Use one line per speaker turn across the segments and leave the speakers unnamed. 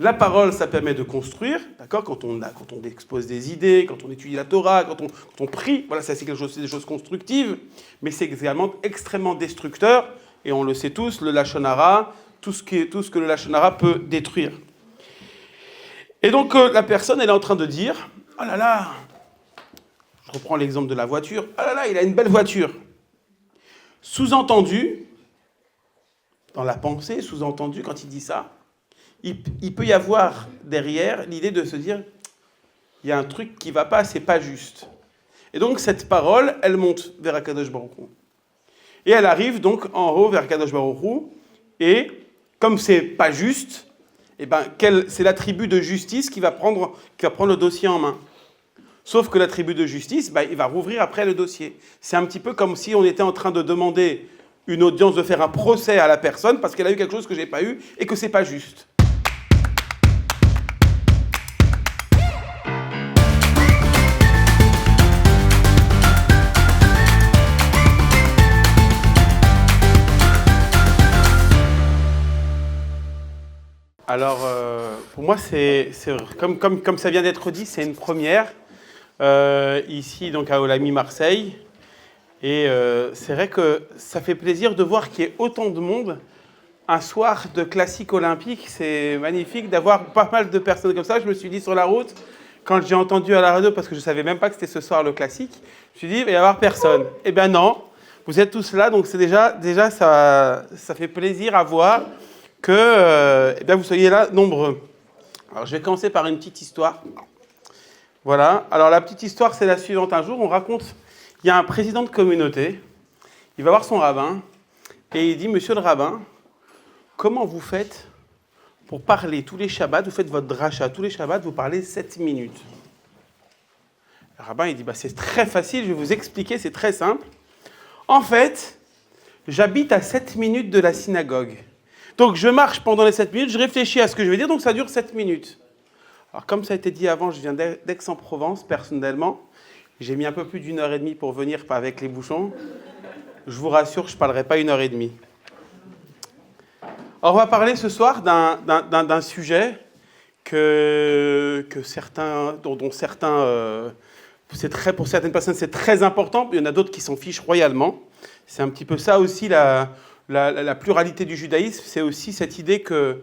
La parole, ça permet de construire, d'accord, quand on expose des idées, quand on étudie la Torah, quand on prie, voilà, ça c'est quelque chose, c'est des choses constructives, mais c'est également extrêmement destructeur, et on le sait tous, le Lachon Hara, tout ce que le Lachon Hara peut détruire. Et donc la personne, elle est en train de dire, oh là là, je reprends l'exemple de la voiture, oh là là, il a une belle voiture. Sous-entendu, dans la pensée, sous-entendu, quand il dit ça, il peut y avoir derrière l'idée de se dire il y a un truc qui ne va pas, c'est pas juste. Et donc cette parole, elle monte vers Akadosh Baruch Hu. Et elle arrive donc en haut vers Akadosh Baruch Hu. Et comme c'est pas juste, eh ben, c'est l'attribut de justice qui va prendre le dossier en main. Sauf que l'attribut de justice, il va rouvrir après le dossier. C'est un petit peu comme si on était en train de demander une audience de faire un procès à la personne parce qu'elle a eu quelque chose que je n'ai pas eu et que c'est pas juste. Alors, pour moi, c'est comme ça vient d'être dit, c'est une première, ici donc à Olami Marseille. Et c'est vrai que ça fait plaisir de voir qu'il y ait autant de monde un soir de classique olympique. C'est magnifique d'avoir pas mal de personnes comme ça. Je me suis dit sur la route, quand j'ai entendu à la radio, parce que je ne savais même pas que c'était ce soir le classique, je me suis dit, il va y avoir personne. Eh bien non, vous êtes tous là, donc c'est déjà ça fait plaisir à voir que eh bien, vous soyez là nombreux. Alors je vais commencer par une petite histoire. Voilà, alors la petite histoire c'est la suivante. Un jour on raconte, il y a un président de communauté, il va voir son rabbin et il dit, monsieur le rabbin, comment vous faites pour parler tous les Shabbats, vous faites votre dracha tous les Shabbats, vous parlez 7 minutes. Le rabbin il dit, c'est très facile, je vais vous expliquer, c'est très simple. En fait, j'habite à 7 minutes de la synagogue. Donc je marche pendant les 7 minutes, je réfléchis à ce que je vais dire, donc ça dure 7 minutes. Alors comme ça a été dit avant, je viens d'Aix-en-Provence, personnellement. J'ai mis un peu plus d'1 heure et demie pour venir, pas avec les bouchons. Je vous rassure, je ne parlerai pas 1 heure et demie. Alors on va parler ce soir d'un sujet dont certains, pour certaines personnes c'est très important, il y en a d'autres qui s'en fichent royalement. C'est un petit peu ça aussi la pluralité du judaïsme, c'est aussi cette idée que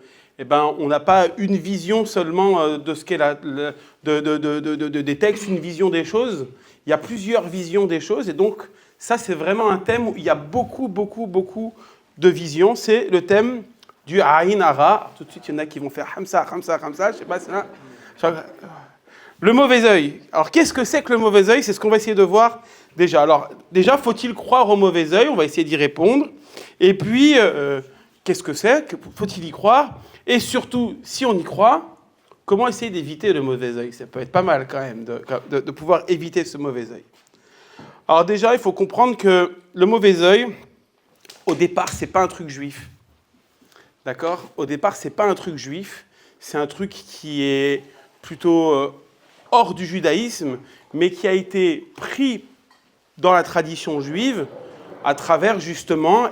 on n'a pas une vision seulement de ce qu'est des textes, une vision des choses. Il y a plusieurs visions des choses, et donc ça c'est vraiment un thème où il y a beaucoup de visions. C'est le thème du Aïn Hara. Tout de suite, il y en a qui vont faire Hamza, je sais pas, c'est là. Le mauvais œil. Alors qu'est-ce que c'est que le mauvais œil? C'est ce qu'on va essayer de voir déjà. Alors déjà, faut-il croire au mauvais œil? On va essayer d'y répondre. Et puis, qu'est-ce que c'est? Faut-il y croire? Et surtout, si on y croit, comment essayer d'éviter le mauvais œil? Ça peut être pas mal quand même de pouvoir éviter ce mauvais œil. Alors déjà, il faut comprendre que le mauvais œil, au départ, c'est pas un truc juif. D'accord? Au départ, c'est pas un truc juif. C'est un truc qui est plutôt hors du judaïsme, mais qui a été pris dans la tradition juive à travers justement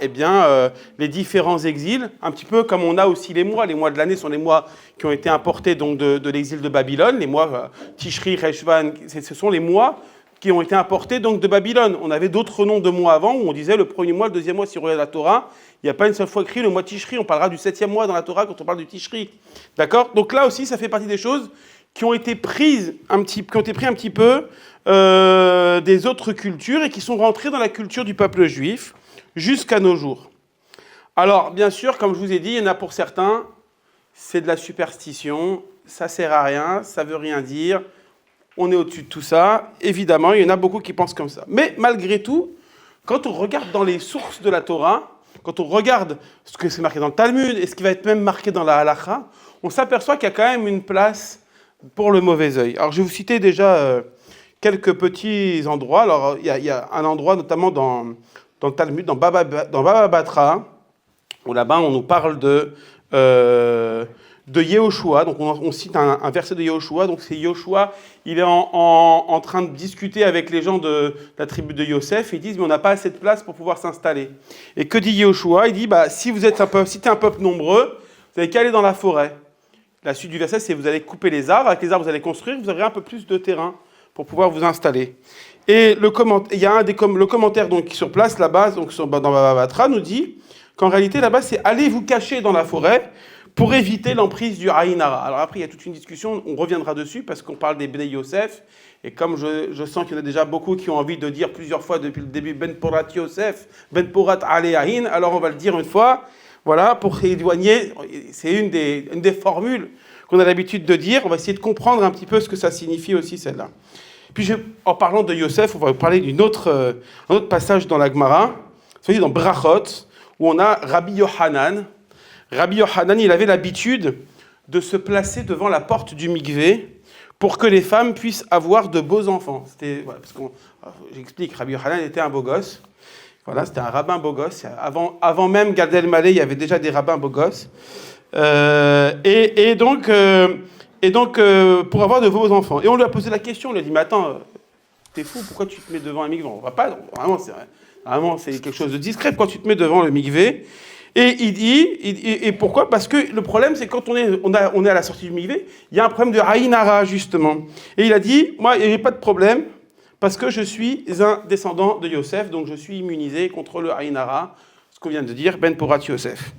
les différents exils, un petit peu comme on a aussi les mois. Les mois de l'année sont les mois qui ont été importés donc de l'exil de Babylone. Les mois Tishri, Reshvan, ce sont les mois qui ont été importés donc de Babylone. On avait d'autres noms de mois avant où on disait le premier mois, le deuxième mois, si on regarde la Torah, il n'y a pas une seule fois écrit le mois Tishri. On parlera du 7e mois dans la Torah quand on parle du Tishri. D'accord? Donc là aussi, ça fait partie des choses qui ont été pris un petit peu des autres cultures et qui sont rentrées dans la culture du peuple juif jusqu'à nos jours. Alors, bien sûr, comme je vous ai dit, il y en a pour certains, c'est de la superstition, ça sert à rien, ça veut rien dire, on est au-dessus de tout ça. Évidemment, il y en a beaucoup qui pensent comme ça. Mais malgré tout, quand on regarde dans les sources de la Torah, quand on regarde ce que c'est marqué dans le Talmud et ce qui va être même marqué dans la Halakha, on s'aperçoit qu'il y a quand même une place pour le mauvais œil. Alors, je vais vous citer déjà quelques petits endroits. Alors, il y a un endroit, notamment dans le Talmud, dans Baba Batra, où là-bas, on nous parle de Yehoshua. Donc, on cite un verset de Yehoshua. Donc, c'est Yehoshua, il est en train de discuter avec les gens de la tribu de Yosef. Ils disent, mais on n'a pas assez de place pour pouvoir s'installer. Et que dit Yehoshua? Il dit, si t'es un peuple nombreux, vous n'avez qu'à aller dans la forêt. la suite du verset, c'est vous allez couper les arbres, avec les arbres vous allez construire, vous aurez un peu plus de terrain pour pouvoir vous installer. Et le commentaire donc, sur place, là-bas, donc, dans Baba Batra, nous dit qu'en réalité, là-bas, c'est allez vous cacher dans la forêt pour éviter l'emprise du Aïn Hara. Alors après, il y a toute une discussion, on reviendra dessus, parce qu'on parle des Bnei Yosef, et comme je sens qu'il y en a déjà beaucoup qui ont envie de dire plusieurs fois depuis le début Ben Porat Yosef, Ben Porat Ale Aïn, alors on va le dire une fois, voilà, pour éloigner, c'est une des formules qu'on a l'habitude de dire, on va essayer de comprendre un petit peu ce que ça signifie aussi celle-là. Puis en parlant de Yosef, on va vous parler un autre passage dans la Gemara, c'est dans Brachot, où on a Rabbi Yohanan. Rabbi Yohanan, il avait l'habitude de se placer devant la porte du mikvé pour que les femmes puissent avoir de beaux enfants. J'explique, Rabbi Yohanan était un beau gosse. Voilà, c'était un rabbin beau gosse. Avant même Gad Elmaleh, il y avait déjà des rabbins beaux gosses. Et donc, pour avoir de beaux enfants. Et on lui a posé la question, on lui a dit, mais attends, t'es fou, pourquoi tu te mets devant un mikvé? On va pas, vraiment, c'est quelque chose de discret, pourquoi tu te mets devant le mikvé? Et il dit, et pourquoi? Parce que le problème, c'est quand on est à la sortie du mikvé, il y a un problème de Aïn Hara, justement. Et il a dit, moi, il n'y a pas de problème, parce que je suis un descendant de Yosef, donc je suis immunisé contre le Aïn Hara, ce qu'on vient de dire, Ben Porat Yosef.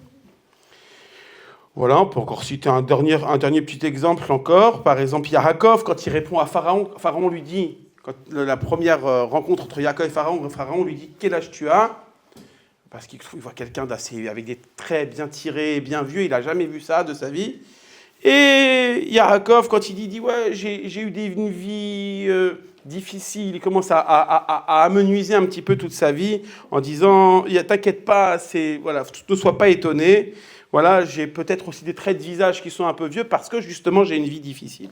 Voilà, on peut encore citer un dernier petit exemple encore. Par exemple, Yaakov, quand il répond à Pharaon, Pharaon lui dit, quand la première rencontre entre Yaakov et Pharaon lui dit « Quel âge tu as ?» Parce qu'il voit quelqu'un avec des traits bien tirés, bien vieux, il n'a jamais vu ça de sa vie. Et Yaakov, quand il dit « Ouais, j'ai eu une vie difficile », il commence à amenuiser un petit peu toute sa vie en disant « T'inquiète pas, voilà, ne sois pas étonné. Voilà, j'ai peut-être aussi des traits de visage qui sont un peu vieux parce que justement j'ai une vie difficile. »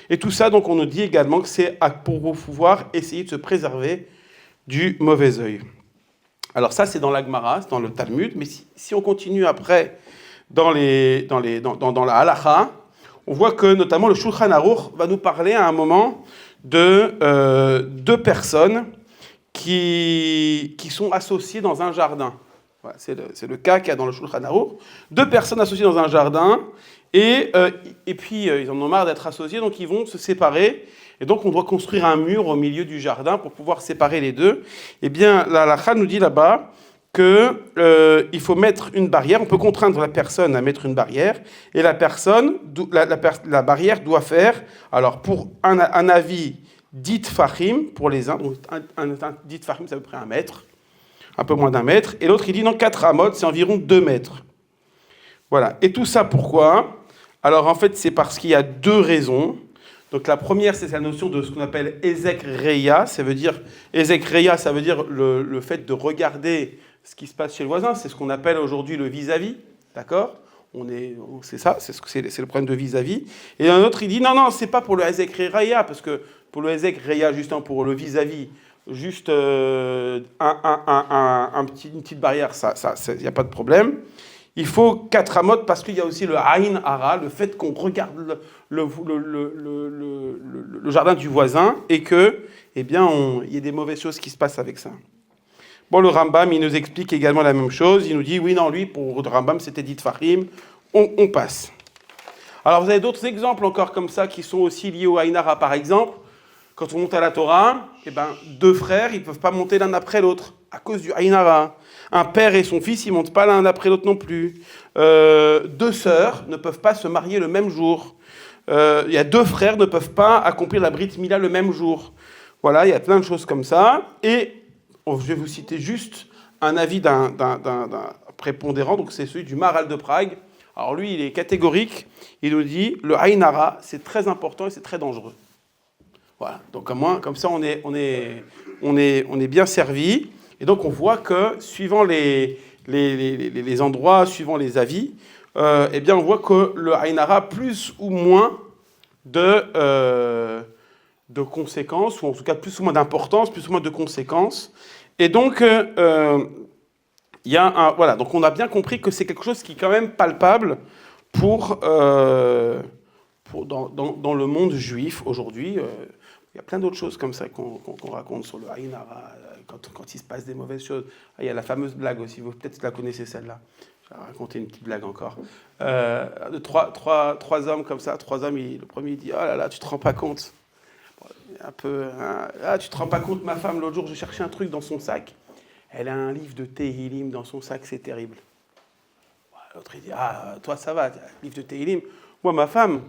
Et tout ça, donc on nous dit également que c'est pour pouvoir essayer de se préserver du mauvais œil. Alors ça, c'est dans la Gemara, c'est dans le Talmud, mais si on continue après dans la Halacha, on voit que notamment le Shulchan Aruch va nous parler à un moment de deux personnes qui sont associées dans un jardin. Voilà, c'est le cas qu'il y a dans le Shulchan Aruch. Deux personnes associées dans un jardin, et puis ils en ont marre d'être associés, donc ils vont se séparer. Et donc on doit construire un mur au milieu du jardin pour pouvoir séparer les deux. Eh bien, la halakha nous dit là-bas qu'il faut mettre une barrière. On peut contraindre la personne à mettre une barrière, et la barrière doit faire, alors pour un avis dit fahim pour les uns, donc un dit fahim c'est à peu près 1 mètre, un peu moins d'1 mètre, et l'autre il dit non, 4 amot, c'est environ 2 mètres. Voilà. Et tout ça pourquoi? Alors en fait c'est parce qu'il y a 2 raisons. Donc la première, c'est la notion de ce qu'on appelle Ezek Reya, ça veut dire le fait de regarder ce qui se passe chez le voisin, c'est ce qu'on appelle aujourd'hui le vis-à-vis, d'accord? C'est ça, c'est le problème de vis-à-vis. Et un autre, il dit non, c'est pas pour le Ezek Reya, parce que pour le Ezek Reya, justement pour le vis-à-vis, juste une petite barrière, il n'y a pas de problème. Il faut 4 amot parce qu'il y a aussi le Aïn Hara, le fait qu'on regarde le jardin du voisin et que, eh bien, il y a des mauvaises choses qui se passent avec ça. Bon, le Rambam, il nous explique également la même chose. Il nous dit, oui, non, lui, pour le Rambam, c'était dit Fahim. On passe. Alors, vous avez d'autres exemples encore comme ça qui sont aussi liés au Aïn Hara. Par exemple, quand on monte à la Torah, eh ben, 2 frères, ils ne peuvent pas monter l'un après l'autre à cause du Aïn Hara. Un père et son fils, ils ne montent pas l'un après l'autre non plus. 2 sœurs ne peuvent pas se marier le même jour. Il y a 2 frères ne peuvent pas accomplir la Brit Mila le même jour. Voilà, il y a plein de choses comme ça. Et je vais vous citer juste un avis d'un prépondérant, donc c'est celui du Maharal de Prague. Alors lui, il est catégorique. Il nous dit, le Aïn Hara, c'est très important et c'est très dangereux. Voilà, donc comme ça, on est bien servi. Et donc on voit que suivant les endroits, suivant les avis, eh bien on voit que le Aïn Hara plus ou moins de conséquences, ou en tout cas plus ou moins d'importance, plus ou moins de conséquences. Et donc voilà, donc on a bien compris que c'est quelque chose qui est quand même palpable dans le monde juif aujourd'hui. Il y a plein d'autres choses comme ça qu'on raconte sur le Aïn Hara, quand il se passe des mauvaises choses. Il y a la fameuse blague aussi, vous peut-être la connaissez celle-là. Je vais raconter une petite blague encore. De trois hommes comme ça, trois hommes, le premier il dit « Oh là là, tu te rends pas compte ?» Un peu, hein, « Ah, tu te rends pas compte, ma femme, l'autre jour, j'ai cherché un truc dans son sac. Elle a un livre de Tehillim dans son sac, c'est terrible. » L'autre il dit « Ah, toi ça va, livre de Tehillim. Moi, ma femme,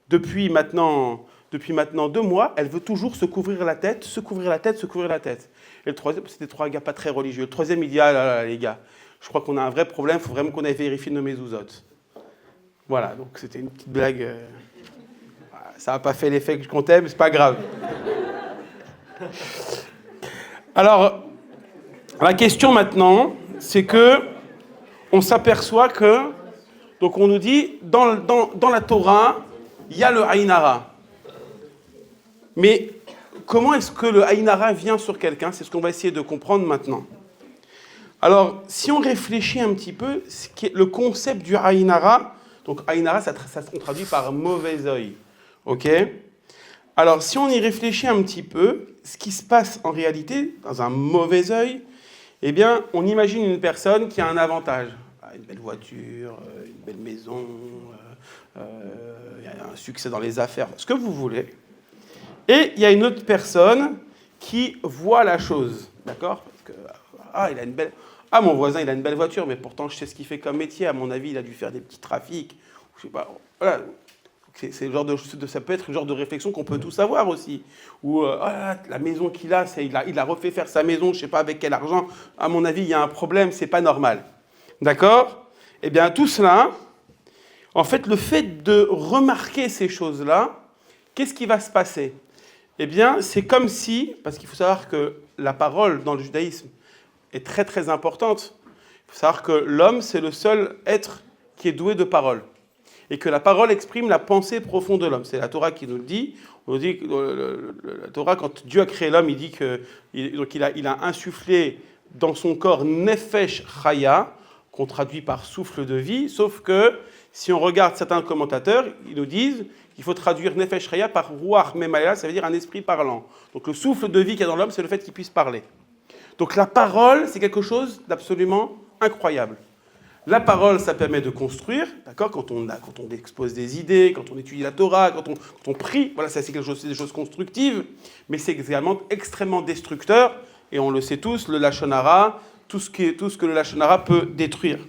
depuis maintenant 2 mois, elle veut toujours se couvrir la tête, se couvrir la tête, se couvrir la tête. » Et le troisième, c'était 3 gars pas très religieux. Le troisième, il dit « Ah là là, les gars, je crois qu'on a un vrai problème, il faut vraiment qu'on aille vérifier nos mezuzot. » Voilà, donc c'était une petite blague. Ça n'a pas fait l'effet que je comptais, mais c'est pas grave. Alors, la question maintenant, c'est que on s'aperçoit que, donc on nous dit, dans la Torah, il y a le Aïn Hara. Mais comment est-ce que le Aïn Hara vient sur quelqu'un? C'est ce qu'on va essayer de comprendre maintenant. Alors, si on réfléchit un petit peu, le concept du Aïn Hara, donc Aïn Hara, ça se traduit par mauvais œil. Ok? Alors, si on y réfléchit un petit peu, ce qui se passe en réalité, dans un mauvais œil, eh bien, on imagine une personne qui a un avantage. Une belle voiture, une belle maison, un succès dans les affaires, ce que vous voulez. Et il y a une autre personne qui voit la chose, d'accord? Parce que, il a une belle... mon voisin, il a une belle voiture, mais pourtant, je sais ce qu'il fait comme métier. À mon avis, il a dû faire des petits trafics. Je sais pas, voilà. C'est le genre ça peut être le genre de réflexion qu'on peut tous avoir aussi. Ou la maison qu'il a, il a refait faire sa maison, je ne sais pas avec quel argent. À mon avis, il y a un problème, c'est pas normal. D'accord? Eh bien, tout cela, en fait, le fait de remarquer ces choses-là, qu'est-ce qui va se passer? Eh bien, c'est comme si, parce qu'il faut savoir que la parole dans le judaïsme est très très importante. Il faut savoir que l'homme, c'est le seul être qui est doué de parole. Et que la parole exprime la pensée profonde de l'homme. C'est la Torah qui nous le dit. On nous dit que la Torah, quand Dieu a créé l'homme, il dit qu'il a insufflé dans son corps Nefesh Chaya, qu'on traduit par souffle de vie, sauf que si on regarde certains commentateurs, ils nous disent qu'il faut traduire Nefesh Chaya par Ruach Memaya, ça veut dire un esprit parlant. Donc le souffle de vie qu'il y a dans l'homme, c'est le fait qu'il puisse parler. Donc la parole, c'est quelque chose d'absolument incroyable. La parole, ça permet de construire, d'accord, quand on expose des idées, quand on étudie la Torah, quand on prie, voilà, ça c'est des choses constructives, mais c'est également extrêmement destructeur, et on le sait tous, le Lachon Hara, tout ce que le Lachon Hara peut détruire.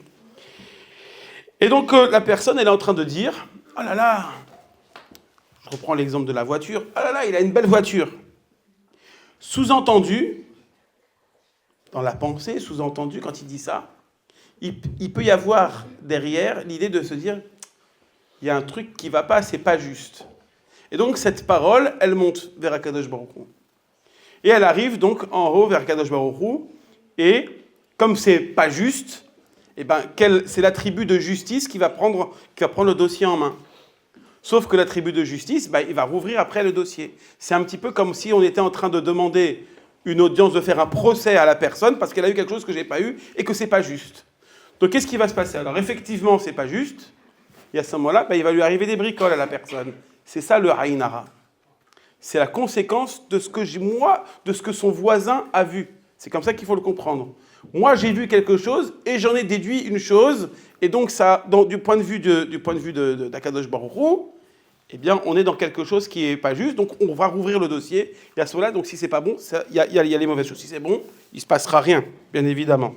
Et donc la personne, elle est en train de dire, oh là là, je reprends l'exemple de la voiture, oh là là, il a une belle voiture. Sous-entendu, dans la pensée, sous-entendu, quand il dit ça, il peut y avoir derrière l'idée de se dire il y a un truc qui ne va pas, c'est pas juste. Et donc cette parole, elle monte vers Akadosh Baruch Hu. Et elle arrive donc en haut vers Akadosh Baruch Hu. Et comme c'est pas juste, eh ben, c'est l'attribut de justice qui va prendre le dossier en main. Sauf que l'attribut de justice, il va rouvrir après le dossier. C'est un petit peu comme si on était en train de demander une audience de faire un procès à la personne parce qu'elle a eu quelque chose que je n'ai pas eu et que c'est pas juste. Donc, qu'est-ce qui va se passer? Alors, effectivement, c'est pas juste. Et à ce moment-là, il va lui arriver des bricoles à la personne. C'est ça le Aïn Hara. C'est la conséquence de ce que son voisin a vu. C'est comme ça qu'il faut le comprendre. Moi, j'ai vu quelque chose et j'en ai déduit une chose. Et donc, ça, du point de vue d'Akadosh Baruch Hu, eh bien, on est dans quelque chose qui n'est pas juste. Donc, on va rouvrir le dossier. Et à ce moment-là, donc, si c'est pas bon, il y a les mauvaises choses. Si c'est bon, il ne se passera rien, bien évidemment.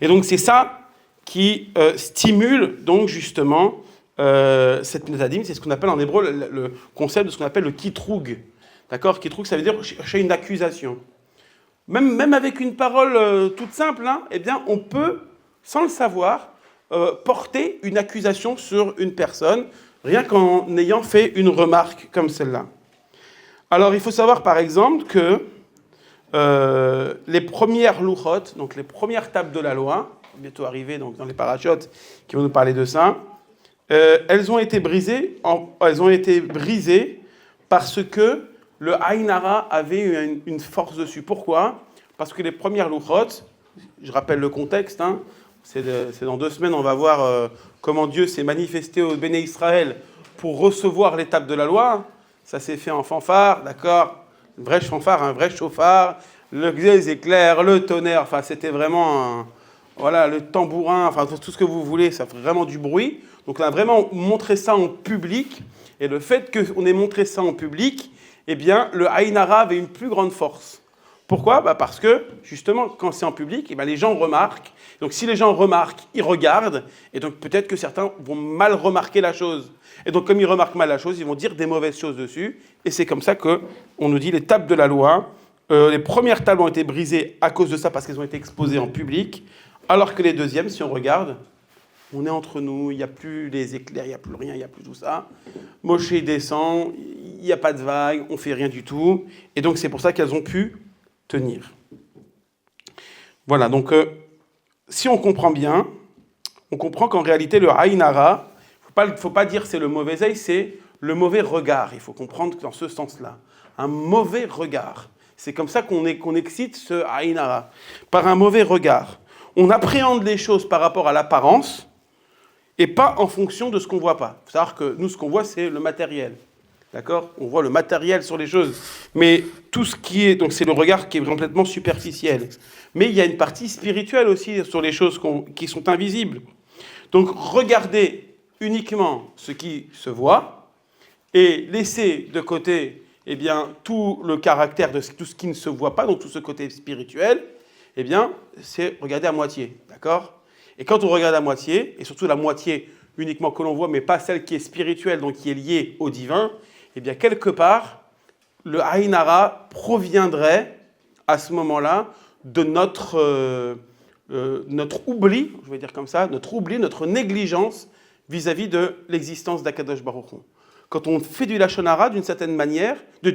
Et donc c'est ça qui stimule donc justement cette métadim, c'est ce qu'on appelle en hébreu le concept de ce qu'on appelle le kitroug. D'accord? Kitroug, ça veut dire chercher une accusation. Même avec une parole toute simple, eh bien on peut, sans le savoir, porter une accusation sur une personne, rien qu'en ayant fait une remarque comme celle-là. Alors il faut savoir par exemple que les premières louchot, donc les premières tables de la loi, bientôt arrivées donc dans les parachutes qui vont nous parler de ça, elles ont été brisées parce que le Aïn Hara avait une force dessus. Pourquoi? Parce que les premières louchot, je rappelle le contexte, c'est dans 2 semaines, on va voir comment Dieu s'est manifesté au Béné Israël pour recevoir les tables de la loi. Ça s'est fait en fanfare, d'accord? Une vraie fanfare, un vrai chauffard, les éclairs, le tonnerre, enfin c'était vraiment voilà, le tambourin, enfin tout ce que vous voulez, ça fait vraiment du bruit. Donc on a vraiment montré ça en public. Et le fait qu'on ait montré ça en public, eh bien, le Aïn Hara avait une plus grande force. Pourquoi ? Parce que, justement, quand c'est en public, eh bien, les gens remarquent. Donc si les gens remarquent, ils regardent. Et donc peut-être que certains vont mal remarquer la chose. Et donc comme ils remarquent mal la chose, ils vont dire des mauvaises choses dessus. Et c'est comme ça qu'on nous dit les tables de la loi. Les premières tables ont été brisées à cause de ça, parce qu'elles ont été exposées en public. Alors que les deuxièmes, si on regarde, on est entre nous, il n'y a plus les éclairs, il n'y a plus rien, il n'y a plus tout ça. Moshe descend, il n'y a pas de vague, on ne fait rien du tout. Et donc c'est pour ça qu'elles ont pu tenir. Voilà, donc si on comprend bien, on comprend qu'en réalité le Aïn Hara, il ne faut pas dire c'est le mauvais œil, c'est le mauvais regard. Il faut comprendre dans ce sens-là. Un mauvais regard. C'est comme ça qu'on excite ce Aïn Hara. Par un mauvais regard. On appréhende les choses par rapport à l'apparence et pas en fonction de ce qu'on ne voit pas. Il faut savoir que nous, ce qu'on voit, c'est le matériel. D'accord ? On voit le matériel sur les choses. Mais tout ce qui est... Donc c'est le regard qui est complètement superficiel. Mais il y a une partie spirituelle aussi sur les choses qui sont invisibles. Donc regardez uniquement ce qui se voit et laisser de côté eh bien, tout le caractère de tout ce qui ne se voit pas, donc tout ce côté spirituel, eh bien, c'est regarder à moitié. D'accord ? Et quand on regarde à moitié, et surtout la moitié uniquement que l'on voit, mais pas celle qui est spirituelle, donc qui est liée au divin, eh bien, quelque part, le Aïn Hara proviendrait, à ce moment-là, de notre oubli, je vais dire comme ça, notre oubli, notre négligence vis-à-vis de l'existence d'Akadosh Baruch Hu. Quand on fait du Lachon Hara, d'une certaine manière, du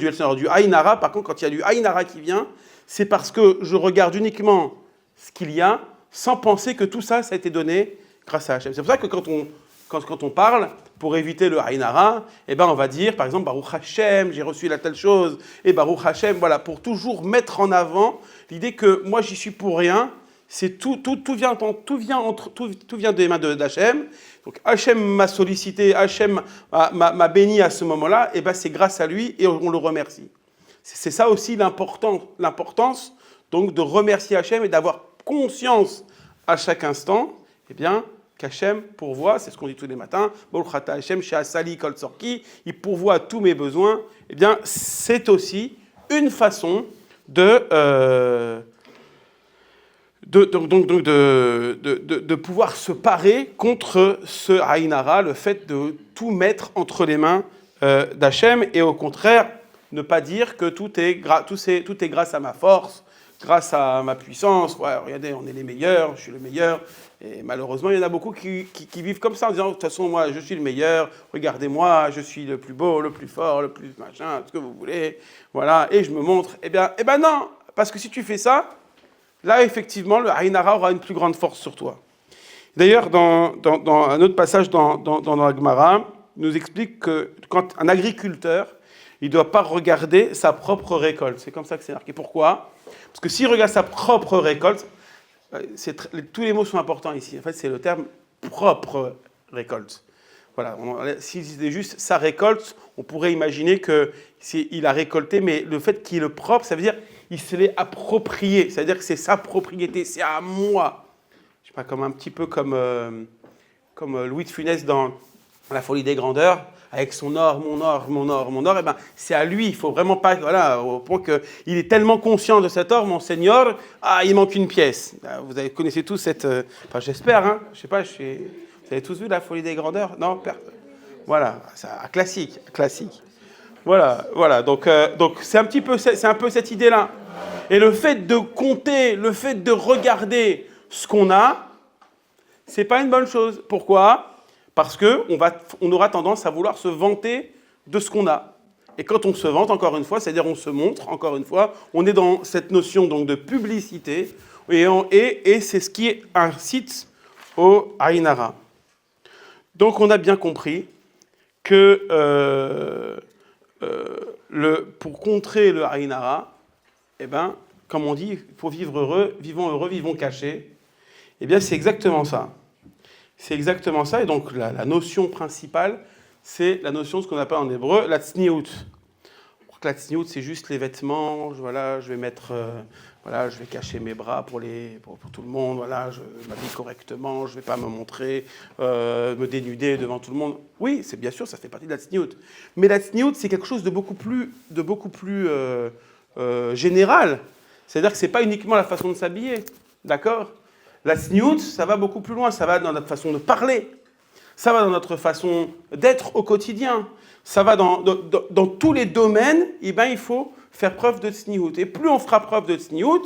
Aïn Hara, par contre, quand il y a du Aïn Hara qui vient, c'est parce que je regarde uniquement ce qu'il y a, sans penser que tout ça, ça a été donné grâce à Hachem. C'est pour ça que quand on parle, pour éviter le Aïn Hara, eh ben on va dire, par exemple, Baruch Hashem, j'ai reçu la telle chose, et Baruch Hashem, voilà, pour toujours mettre en avant l'idée que moi, j'y suis pour rien, c'est tout vient des mains d'Hachem. Donc Hachem m'a sollicité, Hachem m'a béni à ce moment-là, et ben c'est grâce à lui, et on le remercie. C'est ça aussi l'importance donc de remercier Hachem et d'avoir conscience à chaque instant, eh bien, qu'Hachem pourvoit, c'est ce qu'on dit tous les matins, Baruch Ata Hachem she'asali kol tzorki, il pourvoit à tous mes besoins, eh bien, c'est aussi une façon de pouvoir se parer contre ce Aïn Hara, le fait de tout mettre entre les mains d'Hachem, et au contraire, ne pas dire que tout est grâce à ma force, grâce à ma puissance. Ouais, regardez, on est les meilleurs, je suis le meilleur. Et malheureusement, il y en a beaucoup qui vivent comme ça, en disant, de toute façon, moi, je suis le meilleur, regardez-moi, je suis le plus beau, le plus fort, le plus machin, ce que vous voulez. Voilà, et je me montre. Eh bien non, parce que si tu fais ça, là, effectivement, le Aïn Hara aura une plus grande force sur toi. D'ailleurs, dans un autre passage dans la Gemara, il nous explique que quand un agriculteur, il ne doit pas regarder sa propre récolte. C'est comme ça que c'est marqué. Pourquoi ? Parce que s'il regarde sa propre récolte, tous les mots sont importants ici. En fait, c'est le terme propre récolte. Voilà. S'il disait juste sa récolte, on pourrait imaginer qu'il a récolté, mais le fait qu'il est le propre, ça veut dire qu'il se l'est approprié. Ça veut dire que c'est sa propriété, c'est à moi. Je sais pas, un petit peu comme Louis de Funès dans La Folie des Grandeurs, avec son or, mon or, mon or, mon or, et ben c'est à lui, il faut vraiment pas, voilà, au point qu'il est tellement conscient de cet or, mon Seigneur, il manque une pièce. Vous connaissez tous cette, enfin j'espère, hein, je sais pas, vous avez tous vu La Folie des Grandeurs ? Non ? Voilà, c'est un classique. Voilà, donc c'est un peu cette idée-là. Et le fait de compter, le fait de regarder ce qu'on a, c'est pas une bonne chose. Pourquoi ? Parce qu'on aura tendance à vouloir se vanter de ce qu'on a. Et quand on se vante, encore une fois, c'est-à-dire on se montre, encore une fois, on est dans cette notion donc, de publicité, et c'est ce qui incite au Aïn Hara. Donc on a bien compris que pour contrer le Aïn Hara, eh ben, comme on dit, il faut vivre heureux, vivons cachés. Eh bien, c'est exactement ça. C'est exactement ça, et donc la notion principale, c'est la notion de ce qu'on appelle en hébreu la tsniout. La tsniout, c'est juste les vêtements, voilà, je vais mettre voilà, je vais cacher mes bras pour tout le monde, voilà, je m'habille correctement, je ne vais pas me montrer, me dénuder devant tout le monde. Oui, c'est bien sûr, ça fait partie de la tsniout. Mais la tsniout, c'est quelque chose de beaucoup plus général. C'est-à-dire que ce n'est pas uniquement la façon de s'habiller, d'accord? La tsniout, ça va beaucoup plus loin, ça va dans notre façon de parler, ça va dans notre façon d'être au quotidien, ça va dans tous les domaines, eh ben, il faut faire preuve de tsniout. Et plus on fera preuve de tsniout,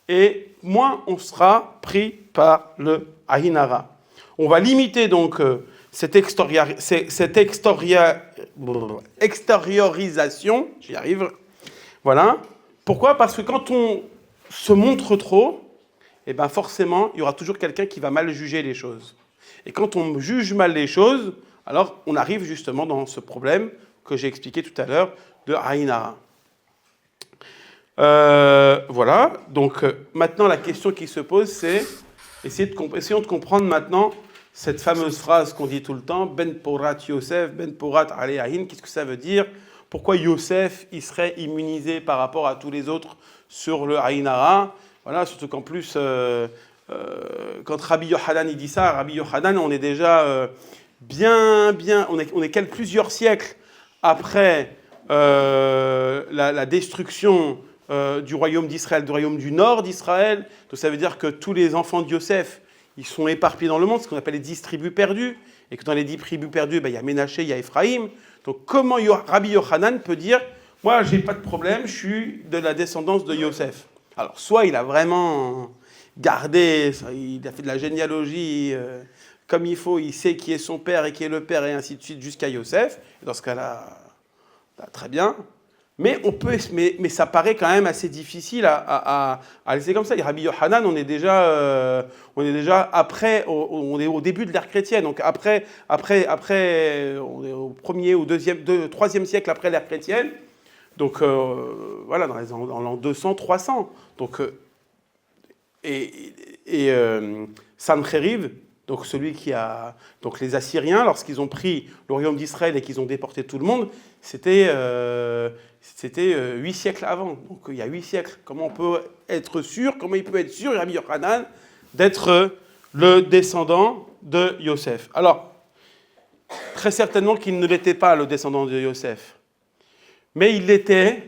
et moins on sera pris par le ayin hara. On va limiter donc cette extériorisation, j'y arrive, voilà. Pourquoi? Parce que quand on se montre trop, eh ben forcément, il y aura toujours quelqu'un qui va mal juger les choses. Et quand on juge mal les choses, alors on arrive justement dans ce problème que j'ai expliqué tout à l'heure de ayin hara. Voilà, donc maintenant la question qui se pose, c'est essayons de comprendre maintenant cette fameuse phrase qu'on dit tout le temps, Ben Porat Yosef, Ben Porat Ale Ahin, qu'est-ce que ça veut dire? Pourquoi Yosef il serait immunisé par rapport à tous les autres sur le ayin hara? Voilà, surtout qu'en plus, quand Rabbi Yochanan il dit ça, Rabbi Yochanan, on est déjà on est plusieurs siècles après la destruction du royaume d'Israël, du royaume du nord d'Israël. Donc ça veut dire que tous les enfants de Yosef, ils sont éparpillés dans le monde, ce qu'on appelle les 10 tribus perdues, et que dans les 10 tribus perdues, il y a Ménaché, il y a Éphraïm. Donc comment Rabbi Yochanan peut dire, moi j'ai pas de problème, je suis de la descendance de Yosef? Alors soit il a vraiment gardé, il a fait de la généalogie comme il faut, il sait qui est son père et qui est le père, et ainsi de suite, jusqu'à Yosef. Et dans ce cas-là, très bien. Mais ça paraît quand même assez difficile à laisser comme ça. Et Rabbi Yochanan, on est déjà après, on est au début de l'ère chrétienne. Donc après, on est au premier ou troisième siècle après l'ère chrétienne. Donc voilà, dans l'an 200, 300. Donc Sancheriv, donc celui donc les Assyriens, lorsqu'ils ont pris le royaume d'Israël et qu'ils ont déporté tout le monde, c'était 8 siècles avant. Donc il y a 8 siècles. Comment il peut être sûr, Rabbi Yochanan, d'être le descendant de Yosef? Alors, très certainement qu'il ne l'était pas, le descendant de Yosef. Mais il l'était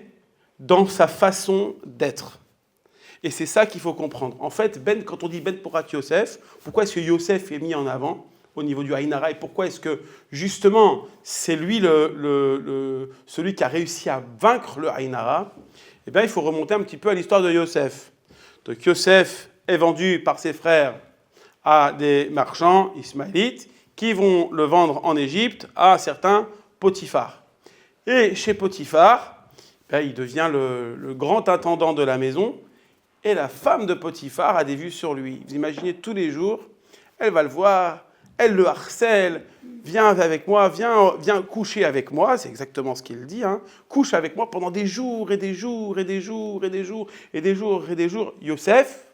dans sa façon d'être. Et c'est ça qu'il faut comprendre. En fait, quand on dit Ben Porat Yosef, pourquoi est-ce que Yosef est mis en avant au niveau du ayin hara, et pourquoi est-ce que, justement, c'est lui celui qui a réussi à vaincre le ayin hara? Eh bien, il faut remonter un petit peu à l'histoire de Yosef. Donc, Yosef est vendu par ses frères à des marchands ismaélites qui vont le vendre en Égypte à un certain Potiphar. Et chez Potiphar, il devient le grand intendant de la maison, et la femme de Potiphar a des vues sur lui. Vous imaginez, tous les jours, elle va le voir, elle le harcèle, viens avec moi, viens coucher avec moi, c'est exactement ce qu'il dit, hein. Couche avec moi pendant des jours et des jours et des jours et des jours et des jours et des jours. Yosef,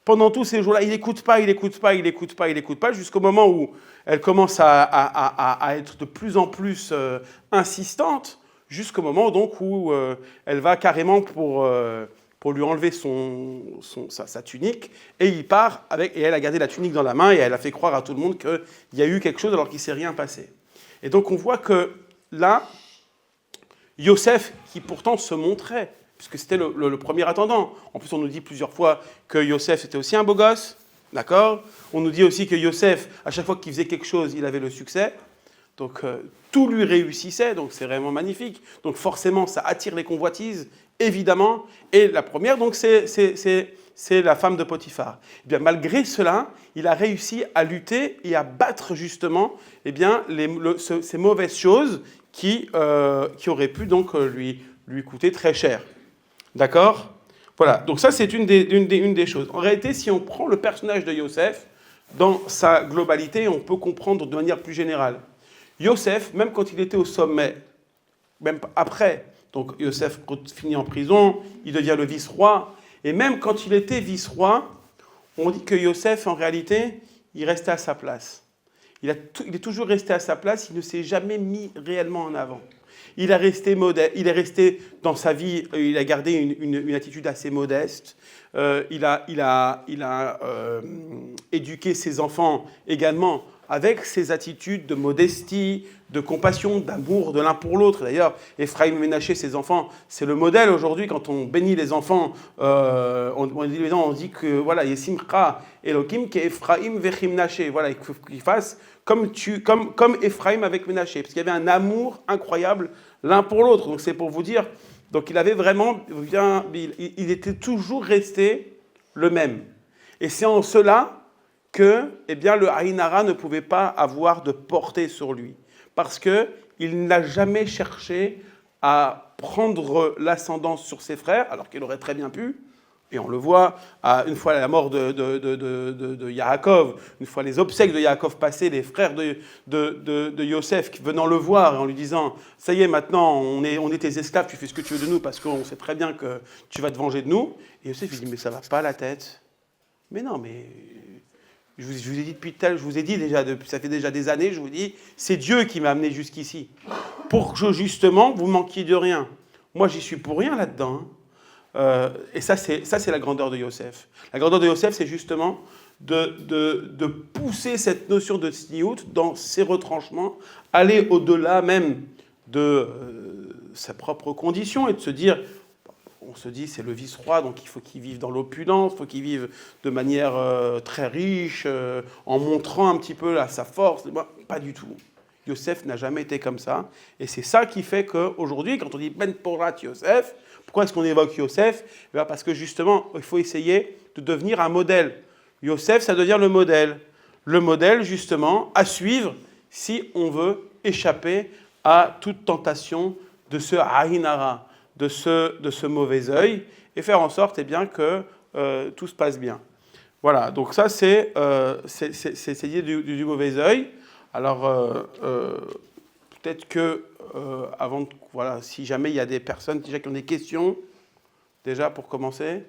pendant tous ces jours-là, il n'écoute pas, jusqu'au moment où elle commence à être de plus en plus insistante, jusqu'au moment donc où elle va carrément pour lui enlever sa tunique, et il part et elle a gardé la tunique dans la main, et elle a fait croire à tout le monde qu'il y a eu quelque chose alors qu'il ne s'est rien passé. Et donc on voit que là, Yosef, qui pourtant se montrait, puisque c'était le premier attendant, en plus on nous dit plusieurs fois que Yosef était aussi un beau gosse, d'accord? On nous dit aussi que Yosef, à chaque fois qu'il faisait quelque chose, il avait le succès, donc tout lui réussissait, donc c'est vraiment magnifique. Donc forcément, ça attire les convoitises, évidemment, et la première, donc, c'est la femme de Potiphar. Eh bien, malgré cela, il a réussi à lutter et à battre justement ces mauvaises choses qui auraient pu donc lui coûter très cher. D'accord? Voilà, donc ça c'est une des choses. En réalité, si on prend le personnage de Yosef, dans sa globalité, on peut comprendre de manière plus générale. Yosef, même quand il était au sommet, même après, donc Yosef finit en prison, il devient le vice-roi, et même quand il était vice-roi, on dit que Yosef, en réalité, il restait à sa place. Il est toujours resté à sa place, il ne s'est jamais mis réellement en avant. Il est resté modeste, il est resté dans sa vie, il a gardé une attitude assez modeste. Il a éduqué ses enfants également avec ses attitudes de modestie, de compassion, d'amour de l'un pour l'autre. D'ailleurs, Ephraim Ménaché, ses enfants, c'est le modèle aujourd'hui. Quand on bénit les enfants, on dit que voilà, Yesimcha Elohim qui est Ephraim Vechim Naché. Voilà, il faut qu'ils fassent comme Ephraim avec Ménaché, parce qu'il y avait un amour incroyable l'un pour l'autre. Donc c'est pour vous dire. Donc il avait vraiment il était toujours resté le même. Et c'est en cela que le Aïn Hara ne pouvait pas avoir de portée sur lui. Parce qu'il n'a jamais cherché à prendre l'ascendance sur ses frères, alors qu'il aurait très bien pu. Et on le voit, une fois la mort de Yaakov, une fois les obsèques de Yaakov passées, les frères de Yosef venant le voir en lui disant « Ça y est, maintenant, on est tes esclaves, tu fais ce que tu veux de nous parce qu'on sait très bien que tu vas te venger de nous. » Et Yosef, il dit « Mais ça va pas la tête. Mais non, mais... » Je vous ai dit depuis je vous ai dit déjà, ça fait déjà des années, je vous dis, c'est Dieu qui m'a amené jusqu'ici. Pour que justement, vous manquiez de rien. Moi, j'y suis pour rien là-dedans. Et ça, c'est la grandeur de Yosef. La grandeur de Yosef, c'est justement de pousser cette notion de tzniut dans ses retranchements, aller au-delà même de sa propre condition et de se dire... On se dit, c'est le vice-roi, donc il faut qu'il vive dans l'opulence, il faut qu'il vive de manière très riche, en montrant un petit peu sa force. Bon, pas du tout. Yosef n'a jamais été comme ça. Et c'est ça qui fait qu'aujourd'hui, quand on dit Ben Porat Yosef, pourquoi est-ce qu'on évoque Yosef ? Parce que justement, il faut essayer de devenir un modèle. Yosef, ça devient le modèle. Le modèle, justement, à suivre si on veut échapper à toute tentation de ce Aïn Hara, de ce mauvais œil, et faire en sorte que tout se passe bien. Voilà, donc ça c'est l'idée du mauvais œil. Alors, peut-être que, si jamais il y a des personnes déjà qui ont des questions, déjà pour commencer,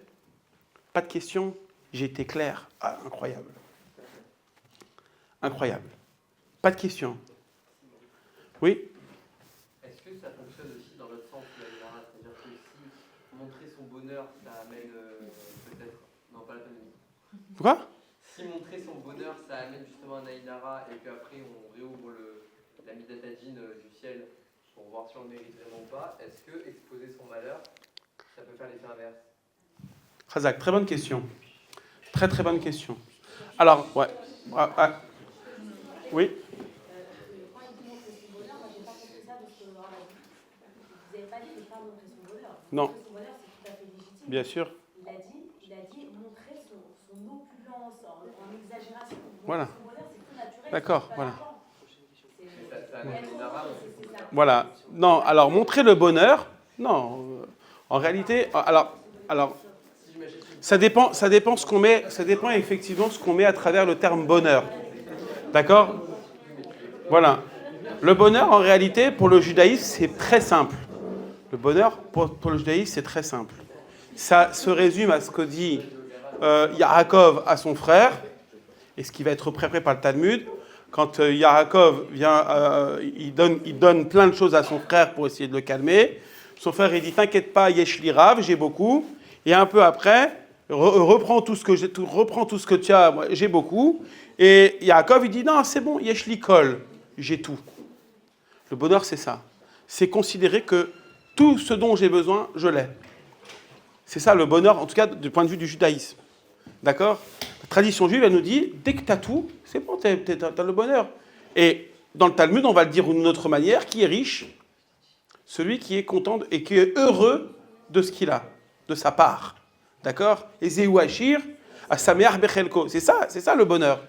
pas de questions, j'ai été clair. Ah, incroyable. Incroyable. Pas de questions. Oui ?
Ça amène peut-être... Non, pas la peine.
Quoi ?
Si montrer son bonheur, ça amène justement un Aïn Hara et qu'après on réouvre la Midatadjin du ciel pour voir si on le mérite vraiment ou pas, est-ce que exposer son malheur, ça peut faire l'effet inverse ?
Razak, très bonne question. Très très bonne question. Alors, ouais. Oui ? Non. Bien sûr.
Il a dit montrer son opulence en exagération.
Voilà.
Son bonheur, c'est tout naturel.
D'accord, voilà.
Voilà.
Non, alors montrer le bonheur, non. En réalité, alors ça dépend ce qu'on met, ça dépend effectivement ce qu'on met à travers le terme bonheur. D'accord ? Voilà. Le bonheur, en réalité, pour le judaïsme, c'est très simple. Le bonheur, pour le judaïsme, c'est très simple. Ça se résume à ce que dit Yaakov à son frère, et ce qui va être préparé par le Talmud. Quand Yaakov vient, il donne plein de choses à son frère pour essayer de le calmer. Son frère, il dit « T'inquiète pas, yesh li rav, j'ai beaucoup. » Et un peu après, reprends tout ce que tu as, moi, j'ai beaucoup. Et Yaakov, il dit « Non, c'est bon, yesh li kol, j'ai tout. » Le bonheur, c'est ça. C'est considérer que tout ce dont j'ai besoin, je l'ai. C'est ça le bonheur, en tout cas du point de vue du judaïsme. D'accord ? La tradition juive, elle nous dit, dès que tu as tout, c'est bon, tu as le bonheur. Et dans le Talmud, on va le dire d'une autre manière, qui est riche ? Celui qui est content et qui est heureux de ce qu'il a, de sa part. D'accord ? Et Zéou Achir, à Sameach Bechelko. C'est ça le bonheur.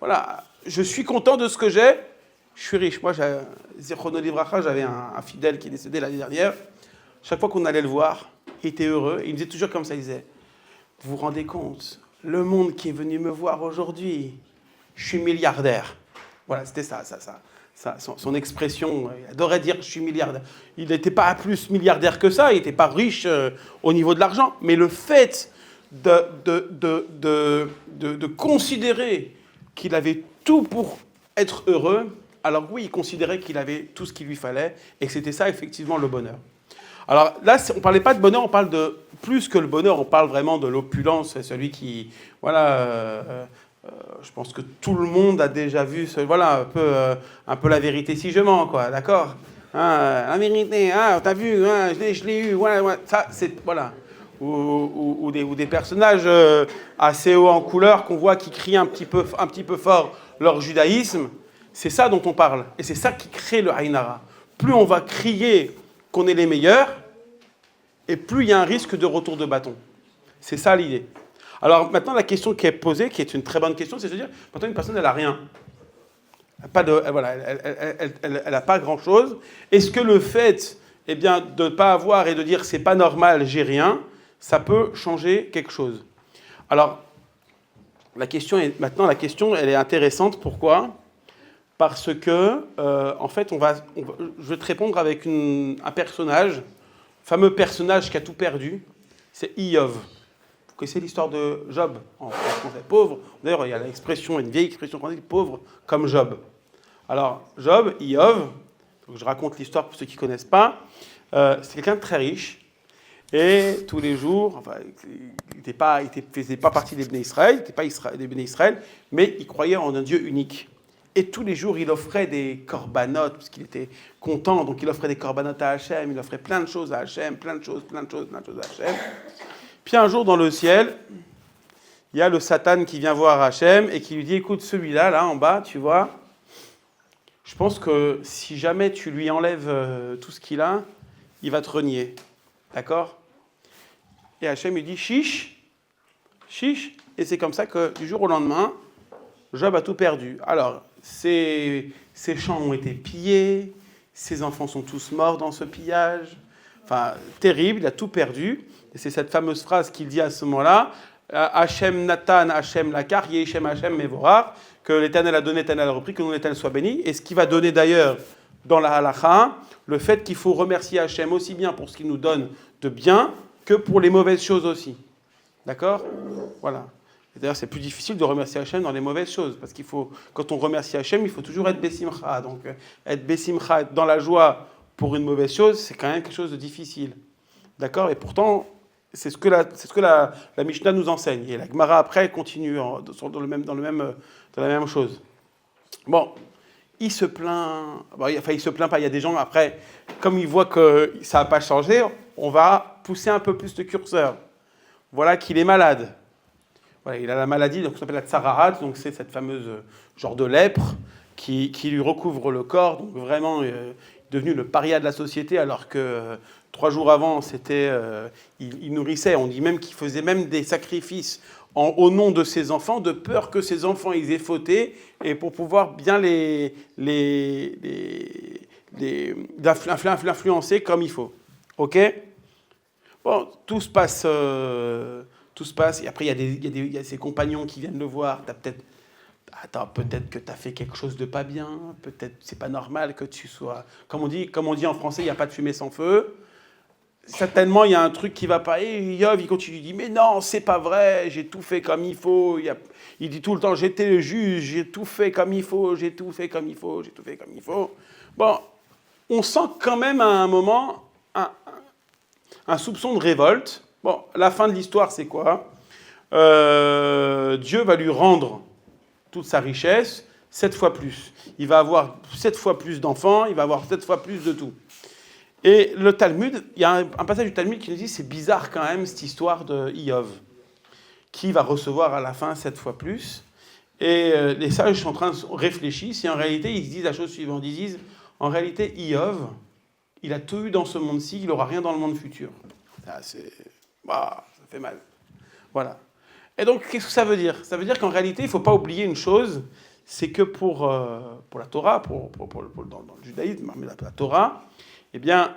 Voilà, je suis content de ce que j'ai, je suis riche. Moi, Zichrono Livracha, j'avais un fidèle qui est décédé l'année dernière. Chaque fois qu'on allait le voir, il était heureux. Et il me disait toujours comme ça, il disait, vous vous rendez compte, le monde qui est venu me voir aujourd'hui, je suis milliardaire. Voilà, c'était ça, son expression. Il adorait dire, je suis milliardaire. Il n'était pas plus milliardaire que ça, il n'était pas riche au niveau de l'argent. Mais le fait de considérer qu'il avait tout pour être heureux, alors oui, il considérait qu'il avait tout ce qu'il lui fallait et que c'était ça effectivement le bonheur. Alors là, on ne parlait pas de bonheur, on parle de plus que le bonheur, on parle vraiment de l'opulence, c'est celui qui, voilà, je pense que tout le monde a déjà vu, voilà, un peu la vérité si je mens, quoi, d'accord, hein, la vérité, hein, t'as vu, hein, je l'ai eu, ouais, ça, c'est, voilà. Ou des personnages assez hauts en couleur qu'on voit qui crient un petit peu fort leur judaïsme, c'est ça dont on parle. Et c'est ça qui crée le Aïn Hara. Plus on va crier qu'on est les meilleurs, et plus il y a un risque de retour de bâton. C'est ça l'idée. Alors maintenant, la question qui est posée, qui est une très bonne question, c'est de se dire, maintenant une personne, elle n'a rien. Elle n'a pas grand-chose. Est-ce que le fait de ne pas avoir et de dire c'est pas normal, j'ai rien, ça peut changer quelque chose? Alors, la question, elle est intéressante. Pourquoi? Parce que, en fait, je vais te répondre avec un personnage, fameux personnage qui a tout perdu, c'est Iyov. Vous connaissez l'histoire de Job en français, pauvre. D'ailleurs, il y a une vieille expression qu'on dit, pauvre comme Job. Alors, Job, Iyov, donc je raconte l'histoire pour ceux qui ne connaissent pas, c'est quelqu'un de très riche. Et tous les jours, enfin, il ne faisait pas partie des Béné Israël, il n'était pas des Béné Israël, mais il croyait en un Dieu unique. Et tous les jours, il offrait des corbanotes, parce qu'il était content, donc il offrait des corbanotes à Hachem, il offrait plein de choses à Hachem, plein de choses à Hachem. Puis un jour, dans le ciel, il y a le Satan qui vient voir Hachem et qui lui dit, écoute, celui-là, là, en bas, tu vois, je pense que si jamais tu lui enlèves tout ce qu'il a, il va te renier. D'accord? Et Hachem lui dit, chiche, et c'est comme ça que du jour au lendemain, Job a tout perdu. Alors, ses champs ont été pillés, ses enfants sont tous morts dans ce pillage. Enfin, terrible, il a tout perdu. Et c'est cette fameuse phrase qu'il dit à ce moment-là, Hachem Natan, Hachem Lakar, Yeshem Hachem Mevorar, que l'Éternel a donné, l'Éternel a repris, que l'Éternel soit béni. Et ce qui va donner d'ailleurs dans la halakha, le fait qu'il faut remercier Hachem aussi bien pour ce qu'il nous donne de bien que pour les mauvaises choses aussi. D'accord? Voilà. Et d'ailleurs, c'est plus difficile de remercier Hachem dans les mauvaises choses, parce qu'il faut, quand on remercie Hachem, il faut toujours être Bessimcha. Donc, être Bessimcha, être dans la joie pour une mauvaise chose, c'est quand même quelque chose de difficile. D'accord? Et pourtant, c'est ce que la Mishnah nous enseigne. Et la Gemara, après, elle continue dans la même chose. Bon, il se plaint. Enfin, il se plaint pas. Il y a des gens, après, comme ils voient que ça n'a pas changé, on va pousser un peu plus le curseur. Voilà qu'il est malade. Voilà, il a la maladie, donc ça s'appelle la tsarahat, donc c'est cette fameuse genre de lèpre qui lui recouvre le corps, donc vraiment devenu le paria de la société, alors que 3 jours avant, il nourrissait, on dit même qu'il faisait même des sacrifices au nom de ses enfants, de peur que ses enfants ils aient fauté, et pour pouvoir bien l'influencer comme il faut. Ok? Bon, tout se passe, et après il y a ses compagnons qui viennent le voir. Peut-être que tu as fait quelque chose de pas bien, peut-être c'est pas normal que tu sois... Comme on dit en français, il n'y a pas de fumée sans feu. Certainement, il y a un truc qui va pas. Et Yov, il continue, il dit, mais non, c'est pas vrai, j'ai tout fait comme il faut. Il dit tout le temps, j'étais le juge, j'ai tout fait comme il faut, j'ai tout fait comme il faut. Bon, on sent quand même à un moment un soupçon de révolte. Bon, la fin de l'histoire, c'est quoi? Dieu va lui rendre toute sa richesse 7 fois plus. Il va avoir 7 fois plus d'enfants, il va avoir 7 fois plus de tout. Et le Talmud, il y a un passage du Talmud qui nous dit c'est bizarre quand même cette histoire de Iyov, qui va recevoir à la fin 7 fois plus. Et les sages sont en train de réfléchir si en réalité ils se disent la chose suivante. Ils disent en réalité Iyov, il a tout eu dans ce monde-ci, il n'aura rien dans le monde futur. Ça fait mal. Voilà. Et donc qu'est-ce que ça veut dire? Ça veut dire qu'en réalité il ne faut pas oublier une chose, c'est que pour la Torah, dans le judaïsme, mais la Torah, eh bien,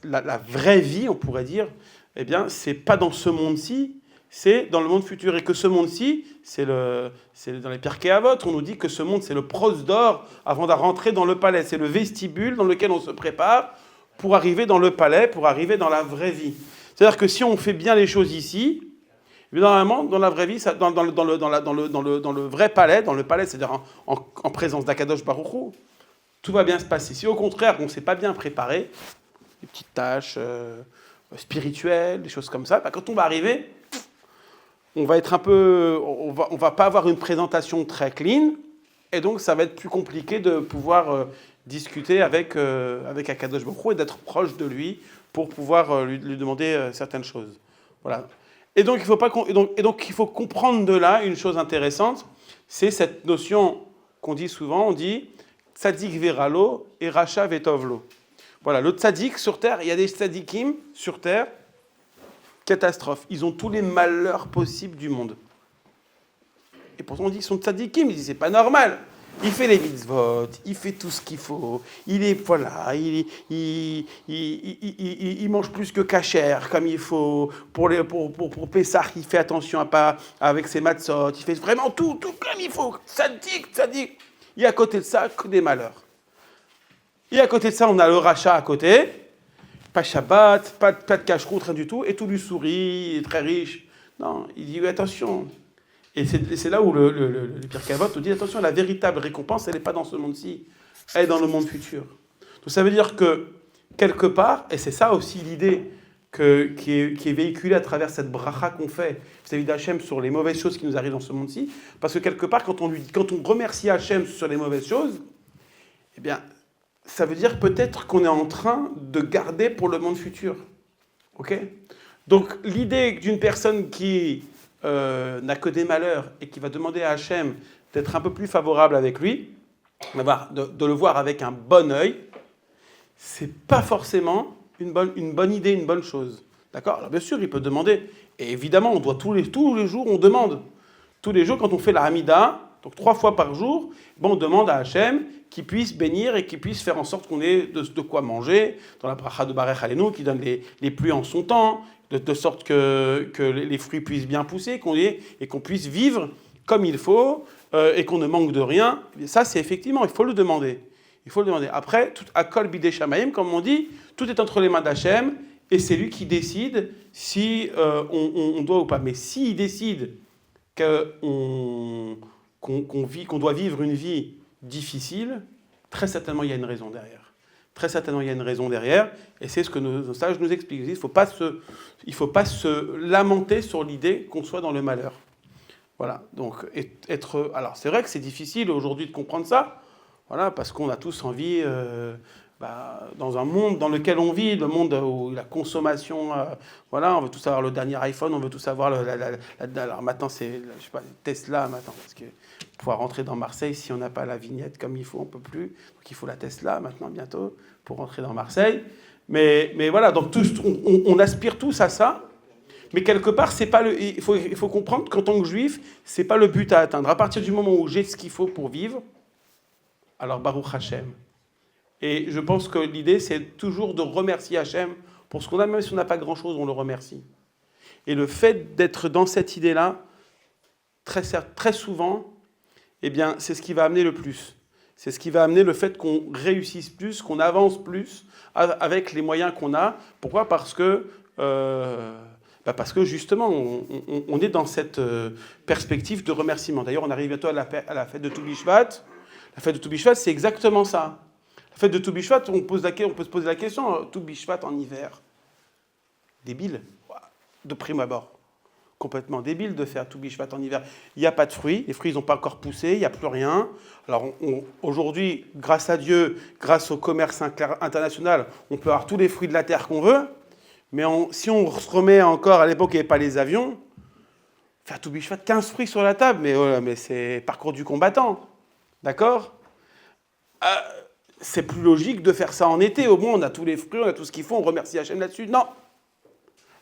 la vraie vie, on pourrait dire, eh bien, c'est pas dans ce monde-ci, c'est dans le monde futur. Et que ce monde-ci, c'est dans les Pirkei Avot, on nous dit que ce monde, c'est le prosdor avant de rentrer dans le palais. C'est le vestibule dans lequel on se prépare pour arriver dans le palais, pour arriver dans la vraie vie. C'est-à-dire que si on fait bien les choses ici, normalement, dans la vraie vie, dans le vrai palais, c'est-à-dire en présence d'Akadosh Baruch Hu, tout va bien se passer. Si au contraire, on ne s'est pas bien préparé, des petites tâches spirituelles, des choses comme ça, bah, quand on va arriver, on va être on va pas avoir une présentation très clean, et donc ça va être plus compliqué de pouvoir discuter avec Akadosh Baruch Hu et d'être proche de lui pour pouvoir lui demander certaines choses. Voilà. Et donc il faut comprendre de là une chose intéressante, c'est cette notion qu'on dit souvent, on dit tzadik veralo et racha vetovlo. Voilà, le tzadik sur terre, il y a des tzadikim sur terre, catastrophe. Ils ont tous les malheurs possibles du monde. Et pourtant on dit qu'ils sont tzadikim, ils disent c'est pas normal. Il fait les mitzvot, il fait tout ce qu'il faut, il mange plus que kasher comme il faut, pour Pessah, il fait attention à pas avec ses matzot, il fait vraiment tout comme il faut, tzadik. Et à côté de ça, que des malheurs. Et à côté de ça, on a le rachat à côté, pas Shabbat, pas de cache-route, rien du tout, et tout lui sourit, il est très riche. Non, il dit attention. Et c'est là où le Pirkei Avot nous dit attention, la véritable récompense, elle n'est pas dans ce monde-ci, elle est dans le monde futur. Donc ça veut dire que, quelque part, et c'est ça aussi l'idée qui est véhiculée à travers cette bracha qu'on fait vis-à-vis d'Hachem sur les mauvaises choses qui nous arrivent dans ce monde-ci, parce que quelque part, quand on remercie Hachem sur les mauvaises choses, eh bien, ça veut dire peut-être qu'on est en train de garder pour le monde futur. Ok ? Donc l'idée d'une personne qui n'a que des malheurs et qui va demander à Hachem d'être un peu plus favorable avec lui, de le voir avec un bon œil, c'est pas forcément une bonne idée, une bonne chose. D'accord ? Alors bien sûr, il peut demander, et évidemment, on doit tous les jours, on demande. Tous les jours, quand on fait la Hamida, donc 3 fois par jour, on demande à Hachem qu'il puisse bénir et qu'il puisse faire en sorte qu'on ait de quoi manger, dans la bracha de Barech Aleinu, qui donne les pluies en son temps, de sorte que les fruits puissent bien pousser, qu'on puisse vivre comme il faut, et qu'on ne manque de rien. Et ça, c'est effectivement, il faut le demander. Il faut le demander. Après, tout akol bidei shamayim, comme on dit, tout est entre les mains d'Hachem, et c'est lui qui décide si on doit ou pas. Mais s'il décide qu'on doit vivre une vie difficile, très certainement il y a une raison derrière. Très certainement il y a une raison derrière, et c'est ce que nos sages nous expliquent. Il ne faut pas se lamenter sur l'idée qu'on soit dans le malheur. Voilà, donc alors c'est vrai que c'est difficile aujourd'hui de comprendre ça, voilà, parce qu'on a tous envie, dans un monde dans lequel on vit, le monde où la consommation, voilà, on veut tous avoir le dernier iPhone, on veut tous avoir alors maintenant c'est, je sais pas, Tesla maintenant, parce que pouvoir rentrer dans Marseille, si on n'a pas la vignette comme il faut, on ne peut plus, donc il faut la Tesla maintenant bientôt pour rentrer dans Marseille, mais voilà, donc tous, on aspire tous à ça. Mais quelque part, c'est pas il faut comprendre qu'en tant que juif, c'est pas le but à atteindre. À partir du moment où j'ai ce qu'il faut pour vivre, alors Baruch Hashem. Et je pense que l'idée, c'est toujours de remercier Hashem pour ce qu'on a, même si on n'a pas grand-chose, on le remercie. Et le fait d'être dans cette idée-là, très souvent, eh bien, c'est ce qui va amener le plus. C'est ce qui va amener le fait qu'on réussisse plus, qu'on avance plus avec les moyens qu'on a. Pourquoi ? Parce que justement, on est dans cette perspective de remerciement. D'ailleurs, on arrive bientôt à la fête de Tou Bishvat. La fête de Tou Bishvat, c'est exactement ça. La fête de Tou Bishvat, on peut se poser la question, Tou Bishvat en hiver. Débile, de prime abord. Complètement débile de faire Tou Bishvat en hiver. Il n'y a pas de fruits, les fruits n'ont pas encore poussé, il n'y a plus rien. Alors aujourd'hui, grâce à Dieu, grâce au commerce international, on peut avoir tous les fruits de la terre qu'on veut. Mais si on se remet encore, à l'époque, il n'y avait pas les avions, faire Tou Bishvat, 15 fruits sur la table, mais c'est parcours du combattant. D'accord ? C'est plus logique de faire ça en été. Au moins, on a tous les fruits, on a tout ce qu'il faut, on remercie Hachem là-dessus. Non.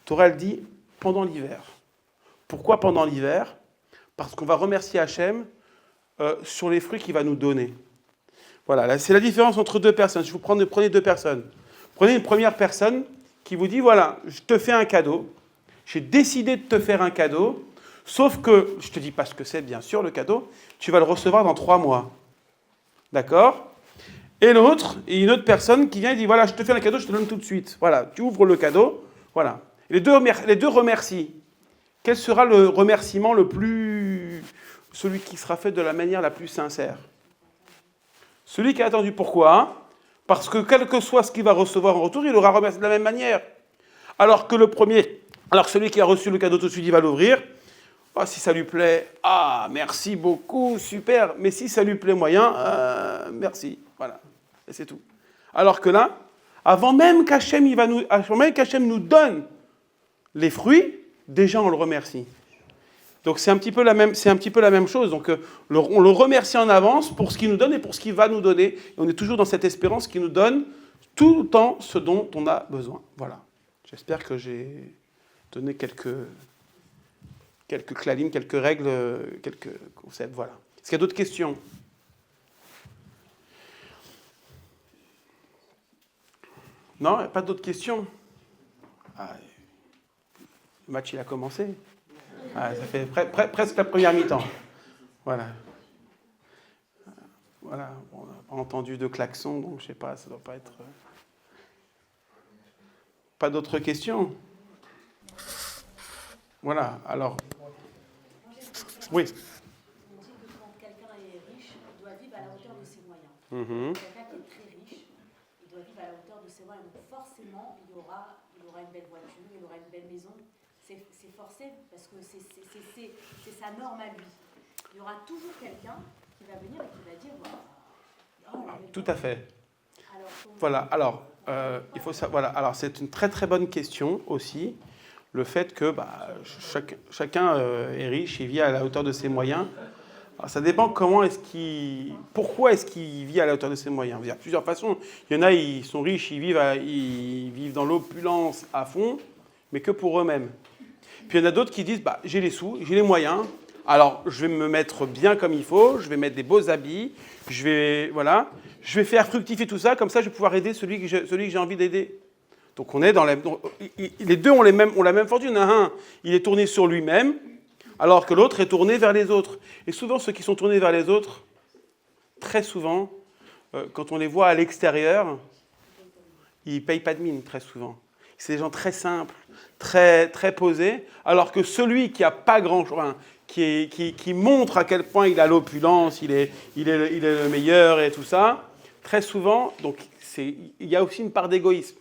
Torah, elle dit pendant l'hiver. Pourquoi pendant l'hiver ? Parce qu'on va remercier Hachem sur les fruits qu'il va nous donner. Voilà, là, c'est la différence entre deux personnes. Prenez 2 personnes. Prenez une première personne qui vous dit, voilà, je te fais un cadeau, j'ai décidé de te faire un cadeau, sauf que, je ne te dis pas ce que c'est, bien sûr, le cadeau, tu vas le recevoir dans 3 mois. D'accord ? Et une autre personne qui vient et dit, voilà, je te fais un cadeau, je te le donne tout de suite. Voilà, tu ouvres le cadeau, voilà. Et les deux remercient. Quel sera le remerciement celui qui sera fait de la manière la plus sincère ? Celui qui a attendu, pourquoi? Parce que quel que soit ce qu'il va recevoir en retour, il aura remercié de la même manière. Alors que celui qui a reçu le cadeau tout de suite, il va l'ouvrir. Ah, si ça lui plaît, ah, merci beaucoup, super. Mais si ça lui plaît moyen, merci. Voilà, et c'est tout. Alors que là, avant même qu'Hachem nous donne les fruits, déjà on le remercie. Donc c'est un petit peu la même chose. Donc on le remercie en avance pour ce qu'il nous donne et pour ce qu'il va nous donner. Et on est toujours dans cette espérance qu'il nous donne tout le temps ce dont on a besoin. Voilà. J'espère que j'ai donné quelques clalim, quelques règles, quelques concepts. Voilà. Est-ce qu'il y a d'autres questions? Non, il n'y a pas d'autres questions. Le match, il a commencé. Ça fait presque la première mi-temps. Voilà. Voilà. Bon, on n'a pas entendu de klaxon, donc je ne sais pas, ça ne doit pas être... Pas d'autres questions? Voilà, alors... Oui.
On dit que quand quelqu'un est riche, il doit vivre à la hauteur de ses moyens.
Mm-hmm.
Quelqu'un qui est très riche, il doit vivre à la hauteur de ses moyens. Donc forcément, il aura une belle voiture, il aura une belle maison. C'est forcé parce que c'est sa norme à lui. Il y aura toujours quelqu'un qui va venir et qui va dire
tout à fait.
Alors,
voilà. Alors, il faut ça. Voilà. Alors, c'est une très très bonne question aussi. Le fait que chacun est riche, il vit à la hauteur de ses moyens. Alors, ça dépend pourquoi est-ce qu'il vit à la hauteur de ses moyens. Il y a plusieurs façons. Il y en a, ils sont riches, ils vivent dans l'opulence à fond, mais que pour eux-mêmes. Puis il y en a d'autres qui disent, j'ai les sous, j'ai les moyens, alors je vais me mettre bien comme il faut, je vais mettre des beaux habits, je vais faire fructifier tout ça, comme ça je vais pouvoir aider celui que j'ai envie d'aider. Donc on est dans les deux ont la même fortune. Un, il est tourné sur lui-même, alors que l'autre est tourné vers les autres. Et souvent ceux qui sont tournés vers les autres, très souvent, quand on les voit à l'extérieur, ils ne payent pas de mine très souvent. C'est des gens très simples, très, très posés, alors que celui qui n'a pas grand-chose, qui montre à quel point il a l'opulence, il est le meilleur et tout ça, très souvent, donc il y a aussi une part d'égoïsme.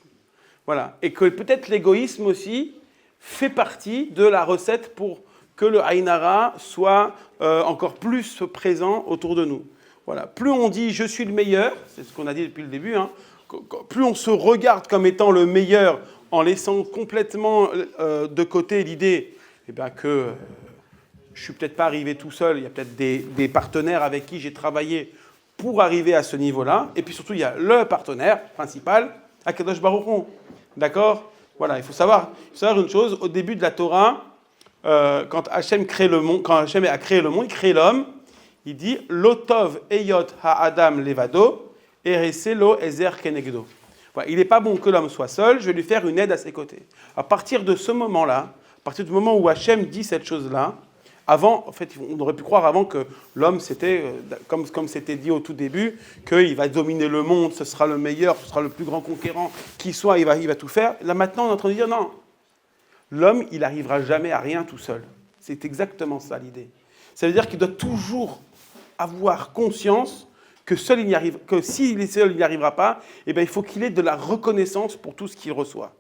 Voilà. Et que peut-être l'égoïsme aussi fait partie de la recette pour que le Ainara soit encore plus présent autour de nous. Voilà. Plus on dit « je suis le meilleur », c'est ce qu'on a dit depuis le début, plus on se regarde comme étant le meilleur en laissant complètement de côté l'idée que je ne suis peut-être pas arrivé tout seul, il y a peut-être des partenaires avec qui j'ai travaillé pour arriver à ce niveau-là. Et puis surtout, il y a le partenaire principal, Akadosh Baruch Hu. D'accord? Voilà, il faut savoir une chose. Au début de la Torah, quand Hachem a créé le monde, il crée l'homme, il dit « Lotov eyot ha'adam levado, erese lo ezer kenegdo ». Voilà, il n'est pas bon que l'homme soit seul, je vais lui faire une aide à ses côtés. À partir de ce moment-là, à partir du moment où Hachem dit cette chose-là, avant, en fait, on aurait pu croire avant que l'homme, c'était, comme c'était dit au tout début, qu'il va dominer le monde, ce sera le meilleur, ce sera le plus grand conquérant qui soit, il va tout faire. Là, maintenant, on est en train de dire non. L'homme, il n'arrivera jamais à rien tout seul. C'est exactement ça l'idée. Ça veut dire qu'il doit toujours avoir conscience que s'il est seul, il n'y arrivera pas, il faut qu'il ait de la reconnaissance pour tout ce qu'il reçoit.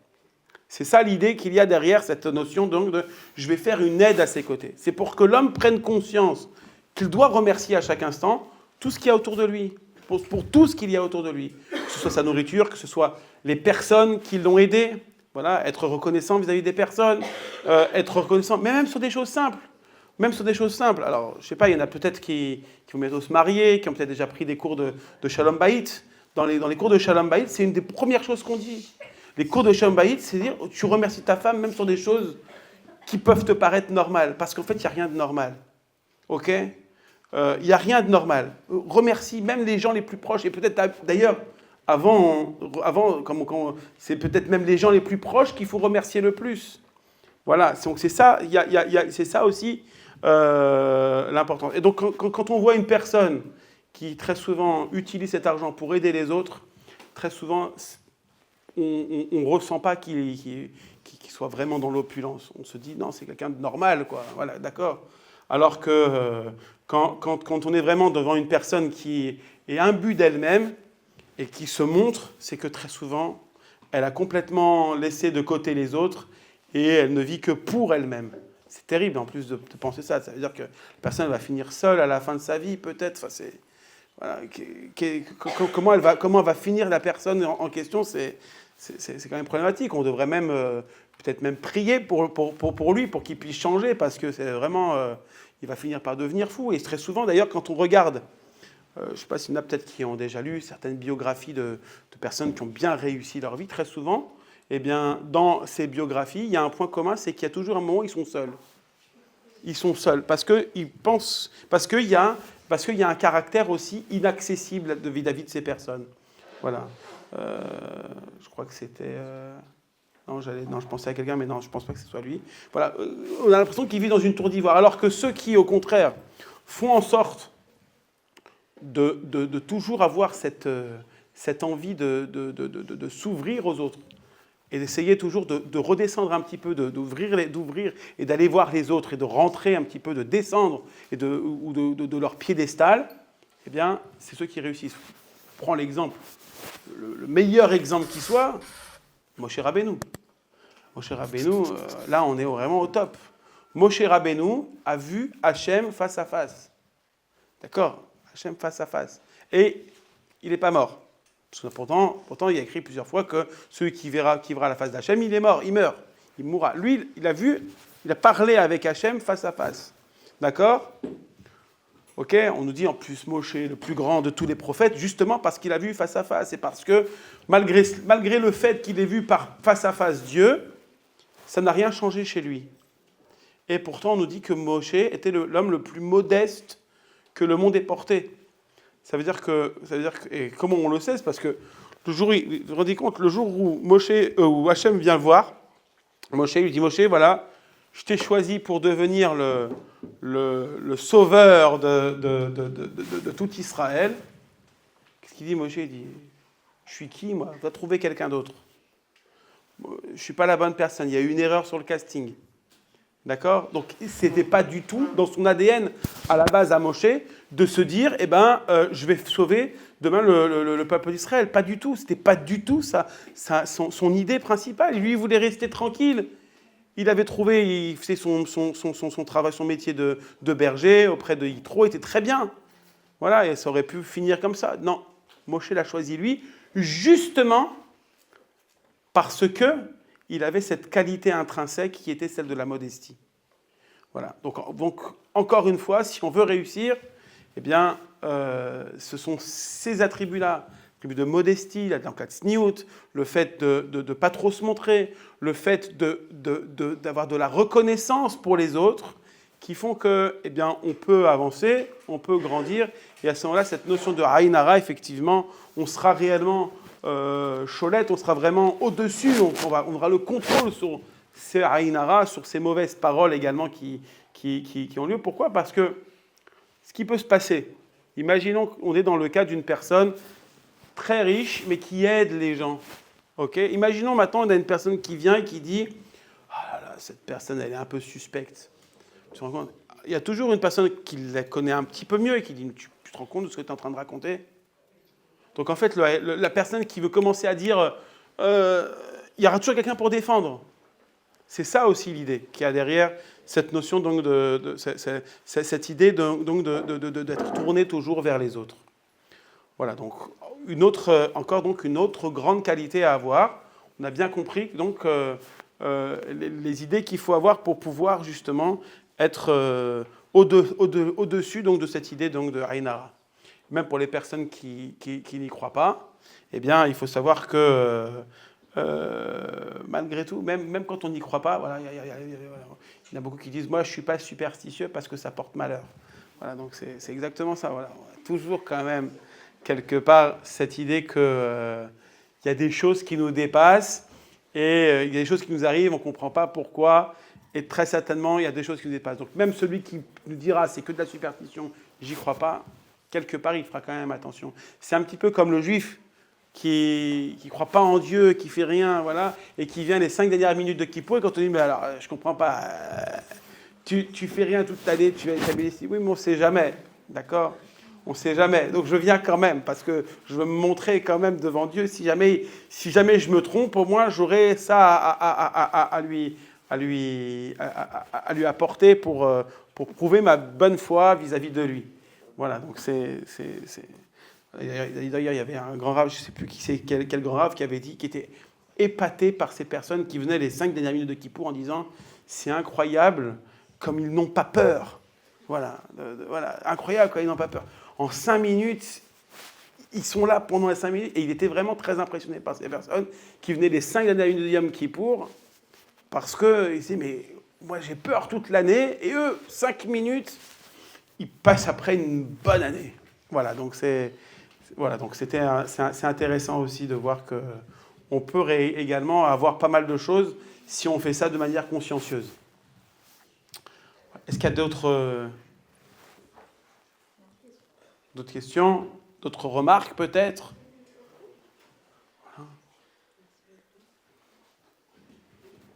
C'est ça l'idée qu'il y a derrière cette notion donc de « je vais faire une aide à ses côtés ». C'est pour que l'homme prenne conscience qu'il doit remercier à chaque instant tout ce qu'il y a autour de lui, pour tout ce qu'il y a autour de lui. Que ce soit sa nourriture, que ce soit les personnes qui l'ont aidé, voilà, être reconnaissant vis-à-vis des personnes, être reconnaissant, mais même sur des choses simples. Alors, je ne sais pas, il y en a peut-être qui vont bientôt se marier, qui ont peut-être déjà pris des cours de Shalom Bayit. Dans les cours de Shalom Bayit, c'est une des premières choses qu'on dit. Les cours de Shalom Bayit, c'est dire tu remercies ta femme même sur des choses qui peuvent te paraître normales, parce qu'en fait, il n'y a rien de normal. Ok ? Il n'y a rien de normal. Remercie même les gens les plus proches, et peut-être d'ailleurs, avant c'est peut-être même les gens les plus proches qu'il faut remercier le plus. Voilà, donc c'est ça, c'est ça aussi l'important. Et donc, quand on voit une personne qui très souvent utilise cet argent pour aider les autres, très souvent, on ne ressent pas qu'il soit vraiment dans l'opulence. On se dit, non, c'est quelqu'un de normal, quoi. Voilà, d'accord. Alors que quand on est vraiment devant une personne qui est imbue d'elle-même et qui se montre, c'est que très souvent, elle a complètement laissé de côté les autres et elle ne vit que pour elle-même. C'est terrible en plus de penser ça. Ça veut dire que la personne va finir seule à la fin de sa vie, peut-être. Enfin, voilà, comment elle va finir la personne en question, c'est quand même problématique. On devrait même peut-être même prier pour lui, pour qu'il puisse changer, parce que c'est vraiment, il va finir par devenir fou. Et très souvent, d'ailleurs, quand on regarde, je ne sais pas s'il y en a peut-être qui ont déjà lu certaines biographies de personnes qui ont bien réussi leur vie, très souvent, eh bien, dans ces biographies, il y a un point commun, c'est qu'il y a toujours un moment où ils sont seuls. Ils sont seuls, parce qu'ils pensent, parce qu'il y a un caractère aussi inaccessible vis-à-vis de ces personnes. Voilà. Je crois que c'était... Non, je pensais à quelqu'un, mais non, je ne pense pas que ce soit lui. Voilà. On a l'impression qu'il vit dans une tour d'ivoire, alors que ceux qui, au contraire, font en sorte de toujours avoir cette envie de s'ouvrir aux autres, et d'essayer toujours de redescendre un petit peu, d'ouvrir et d'aller voir les autres, et de rentrer un petit peu, de descendre et de leur piédestal, eh bien, c'est ceux qui réussissent. Je prends l'exemple, le meilleur exemple qui soit, Moshe Rabbeinu. Moshe Rabbeinu, là, on est vraiment au top. Moshe Rabbeinu a vu Hachem face à face. D'accord ? Hachem face à face. Et il n'est pas mort. Parce que pourtant, il y a écrit plusieurs fois que celui qui verra la face d'Hachem, il est mort, il meurt, il mourra. Lui, il a parlé avec Hachem face à face. D'accord ? Ok ? On nous dit en plus Moshe, le plus grand de tous les prophètes, justement parce qu'il a vu face à face. Et parce que malgré le fait qu'il ait vu face à face Dieu, ça n'a rien changé chez lui. Et pourtant, on nous dit que Moshe était l'homme le plus modeste que le monde ait porté. Ça veut dire que et comment on le sait, c'est parce que le jour, vous vous rendez compte, le jour où Hachem vient le voir, Moshe lui dit, Moshe, voilà, je t'ai choisi pour devenir le sauveur de tout Israël. Qu'est-ce qu'il dit, Moshe ? Il dit, je suis qui, moi ? Va trouver quelqu'un d'autre. Je ne suis pas la bonne personne, il y a eu une erreur sur le casting. D'accord ? Donc, ce n'était pas du tout dans son ADN, à la base, à Moshe, de se dire, je vais sauver demain le peuple d'Israël. Pas du tout. Ce n'était pas du tout son idée principale. Lui, il voulait rester tranquille. Il avait trouvé, il faisait son travail, son métier de berger auprès de Yitro, était très bien. Voilà, et ça aurait pu finir comme ça. Non, Moshe l'a choisi, lui, justement parce que il avait cette qualité intrinsèque qui était celle de la modestie. Voilà. Donc encore une fois, si on veut réussir, eh bien, ce sont ces attributs-là, l'attribut de modestie, donc la tsniout, le fait de ne pas trop se montrer, le fait d'avoir de la reconnaissance pour les autres, qui font que, eh bien, on peut avancer, on peut grandir, et à ce moment-là, cette notion de Aïn Hara, effectivement, on sera réellement Cholette, on sera vraiment au-dessus, on aura le contrôle sur ces Aïn Hara, sur ces mauvaises paroles également qui ont lieu. Pourquoi ? Parce que ce qui peut se passer, imaginons qu'on est dans le cas d'une personne très riche, mais qui aide les gens. Okay ? Imaginons maintenant, on a une personne qui vient et qui dit « Ah là là, cette personne, elle est un peu suspecte. » Tu te rends compte ? Il y a toujours une personne qui la connaît un petit peu mieux et qui dit « Tu te rends compte de ce que tu es en train de raconter ?» Donc en fait, la personne qui veut commencer à dire il y aura toujours quelqu'un pour défendre. C'est ça aussi l'idée qu'il y a derrière cette notion donc cette idée d'être tourné toujours vers les autres. Voilà, donc une autre grande qualité à avoir. On a bien compris donc les idées qu'il faut avoir pour pouvoir justement être au-dessus donc de cette idée donc de Aïn Hara. Même pour les personnes qui n'y croient pas, eh bien, il faut savoir que malgré tout, même quand on n'y croit pas, voilà, il y en a beaucoup qui disent « Moi, je ne suis pas superstitieux parce que ça porte malheur. » Voilà, donc c'est exactement ça. Voilà. On a toujours quand même, quelque part, cette idée qu'il y a des choses qui nous dépassent et il y a des choses qui nous arrivent, on ne comprend pas pourquoi. Et très certainement, il y a des choses qui nous dépassent. Donc même celui qui nous dira « C'est que de la superstition, j'y crois pas », quelque part, il fera quand même attention. C'est un petit peu comme le juif qui ne croit pas en Dieu, qui ne fait rien, voilà, et qui vient les 5 dernières minutes de Kippour, et quand on dit, mais alors, je ne comprends pas, tu fais rien toute l'année, tu vas être ici. Oui, mais on ne sait jamais, d'accord? On ne sait jamais. Donc je viens quand même, parce que je veux me montrer quand même devant Dieu. Si jamais je me trompe, au moins j'aurai ça à lui apporter pour prouver ma bonne foi vis-à-vis de lui. Voilà, donc D'ailleurs, il y avait un grand rave, je ne sais plus quel grand rave, qui avait dit qu'il était épaté par ces personnes qui venaient les 5 dernières minutes de Kippour en disant « c'est incroyable comme ils n'ont pas peur ». Voilà, incroyable comme ils n'ont pas peur. En 5 minutes, ils sont là pendant les 5 minutes, et il était vraiment très impressionné par ces personnes qui venaient les 5 dernières minutes de Yom Kippour, parce qu'il disait « mais moi j'ai peur toute l'année », et eux, 5 minutes, ils passent après une bonne année. Voilà, donc c'est intéressant aussi de voir qu'on peut également avoir pas mal de choses si on fait ça de manière consciencieuse. Est-ce qu'il y a d'autres questions? D'autres remarques peut-être? Voilà.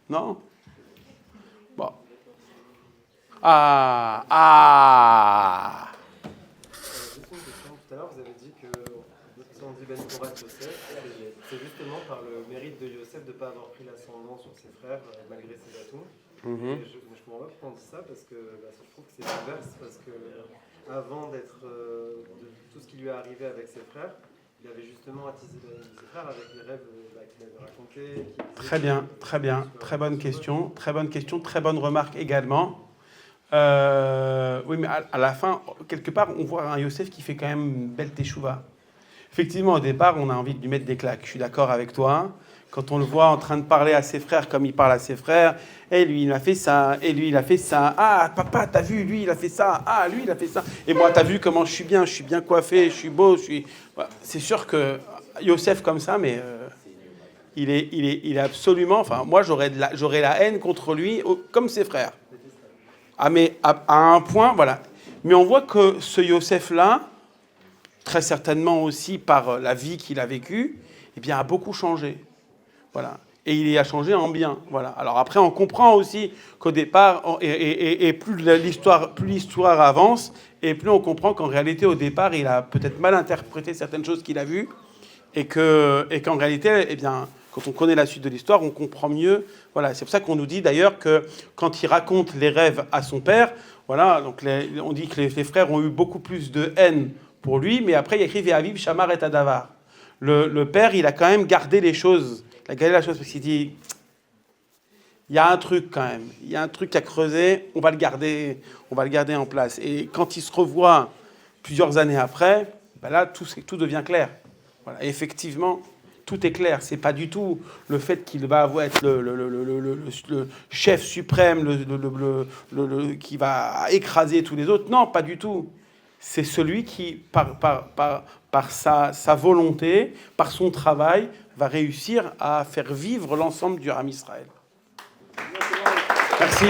Non? Bon.
Juste une question. Tout à l'heure, vous avez dit que si on dit Ben Porat Yosef, c'est justement par le mérite de Yosef de ne pas avoir pris l'ascendant sur ses frères malgré ses atouts. Je ne comprends pas pourquoi on dit ça, parce que je trouve que c'est l'inverse, parce que avant de tout ce qui lui est arrivé avec ses frères, il avait justement attisé ses frères avec les rêves qu'il avait racontés.
Très bien. Très bonne question, très bonne remarque également. Oui, mais à la fin, quelque part, on voit un Yosef qui fait quand même une belle teshuva. Effectivement, au départ, on a envie de lui mettre des claques. Je suis d'accord avec toi. Quand on le voit en train de parler à ses frères comme il parle à ses frères, et lui, il a fait ça, et lui, il a fait ça. Ah, papa, t'as vu, lui, il a fait ça. Ah, lui, il a fait ça. Et moi, t'as vu comment je suis bien coiffé, je suis beau, Voilà. C'est sûr que Yosef comme ça, mais il est absolument... Enfin, moi, j'aurais la haine contre lui, comme ses frères. Ah, mais à un point, voilà. Mais on voit que ce Yosef-là, très certainement aussi par la vie qu'il a vécue, eh bien, a beaucoup changé. Voilà. Et il y a changé en bien. Voilà. Alors après, on comprend aussi qu'au départ, et plus l'histoire avance, et plus on comprend qu'en réalité, au départ, il a peut-être mal interprété certaines choses qu'il a vues, et qu'en réalité, eh bien, quand on connaît la suite de l'histoire, on comprend mieux. Voilà. C'est pour ça qu'on nous dit d'ailleurs que quand il raconte les rêves à son père, voilà, donc on dit que les frères ont eu beaucoup plus de haine pour lui, mais après, il écrit « Ve'aviv shamar et adavar ». Le père, il a quand même gardé les choses. Il a gardé la chose parce qu'il dit il y a un truc quand même, il y a un truc à creuser, on va le garder en place. Et quand il se revoit plusieurs années après, ben là, tout devient clair. Voilà. Et effectivement, tout est clair. C'est pas du tout le fait qu'il va être le chef suprême, qui va écraser tous les autres. Non, pas du tout. C'est celui qui, par sa volonté, par son travail, va réussir à faire vivre l'ensemble du Ham Israël. Merci.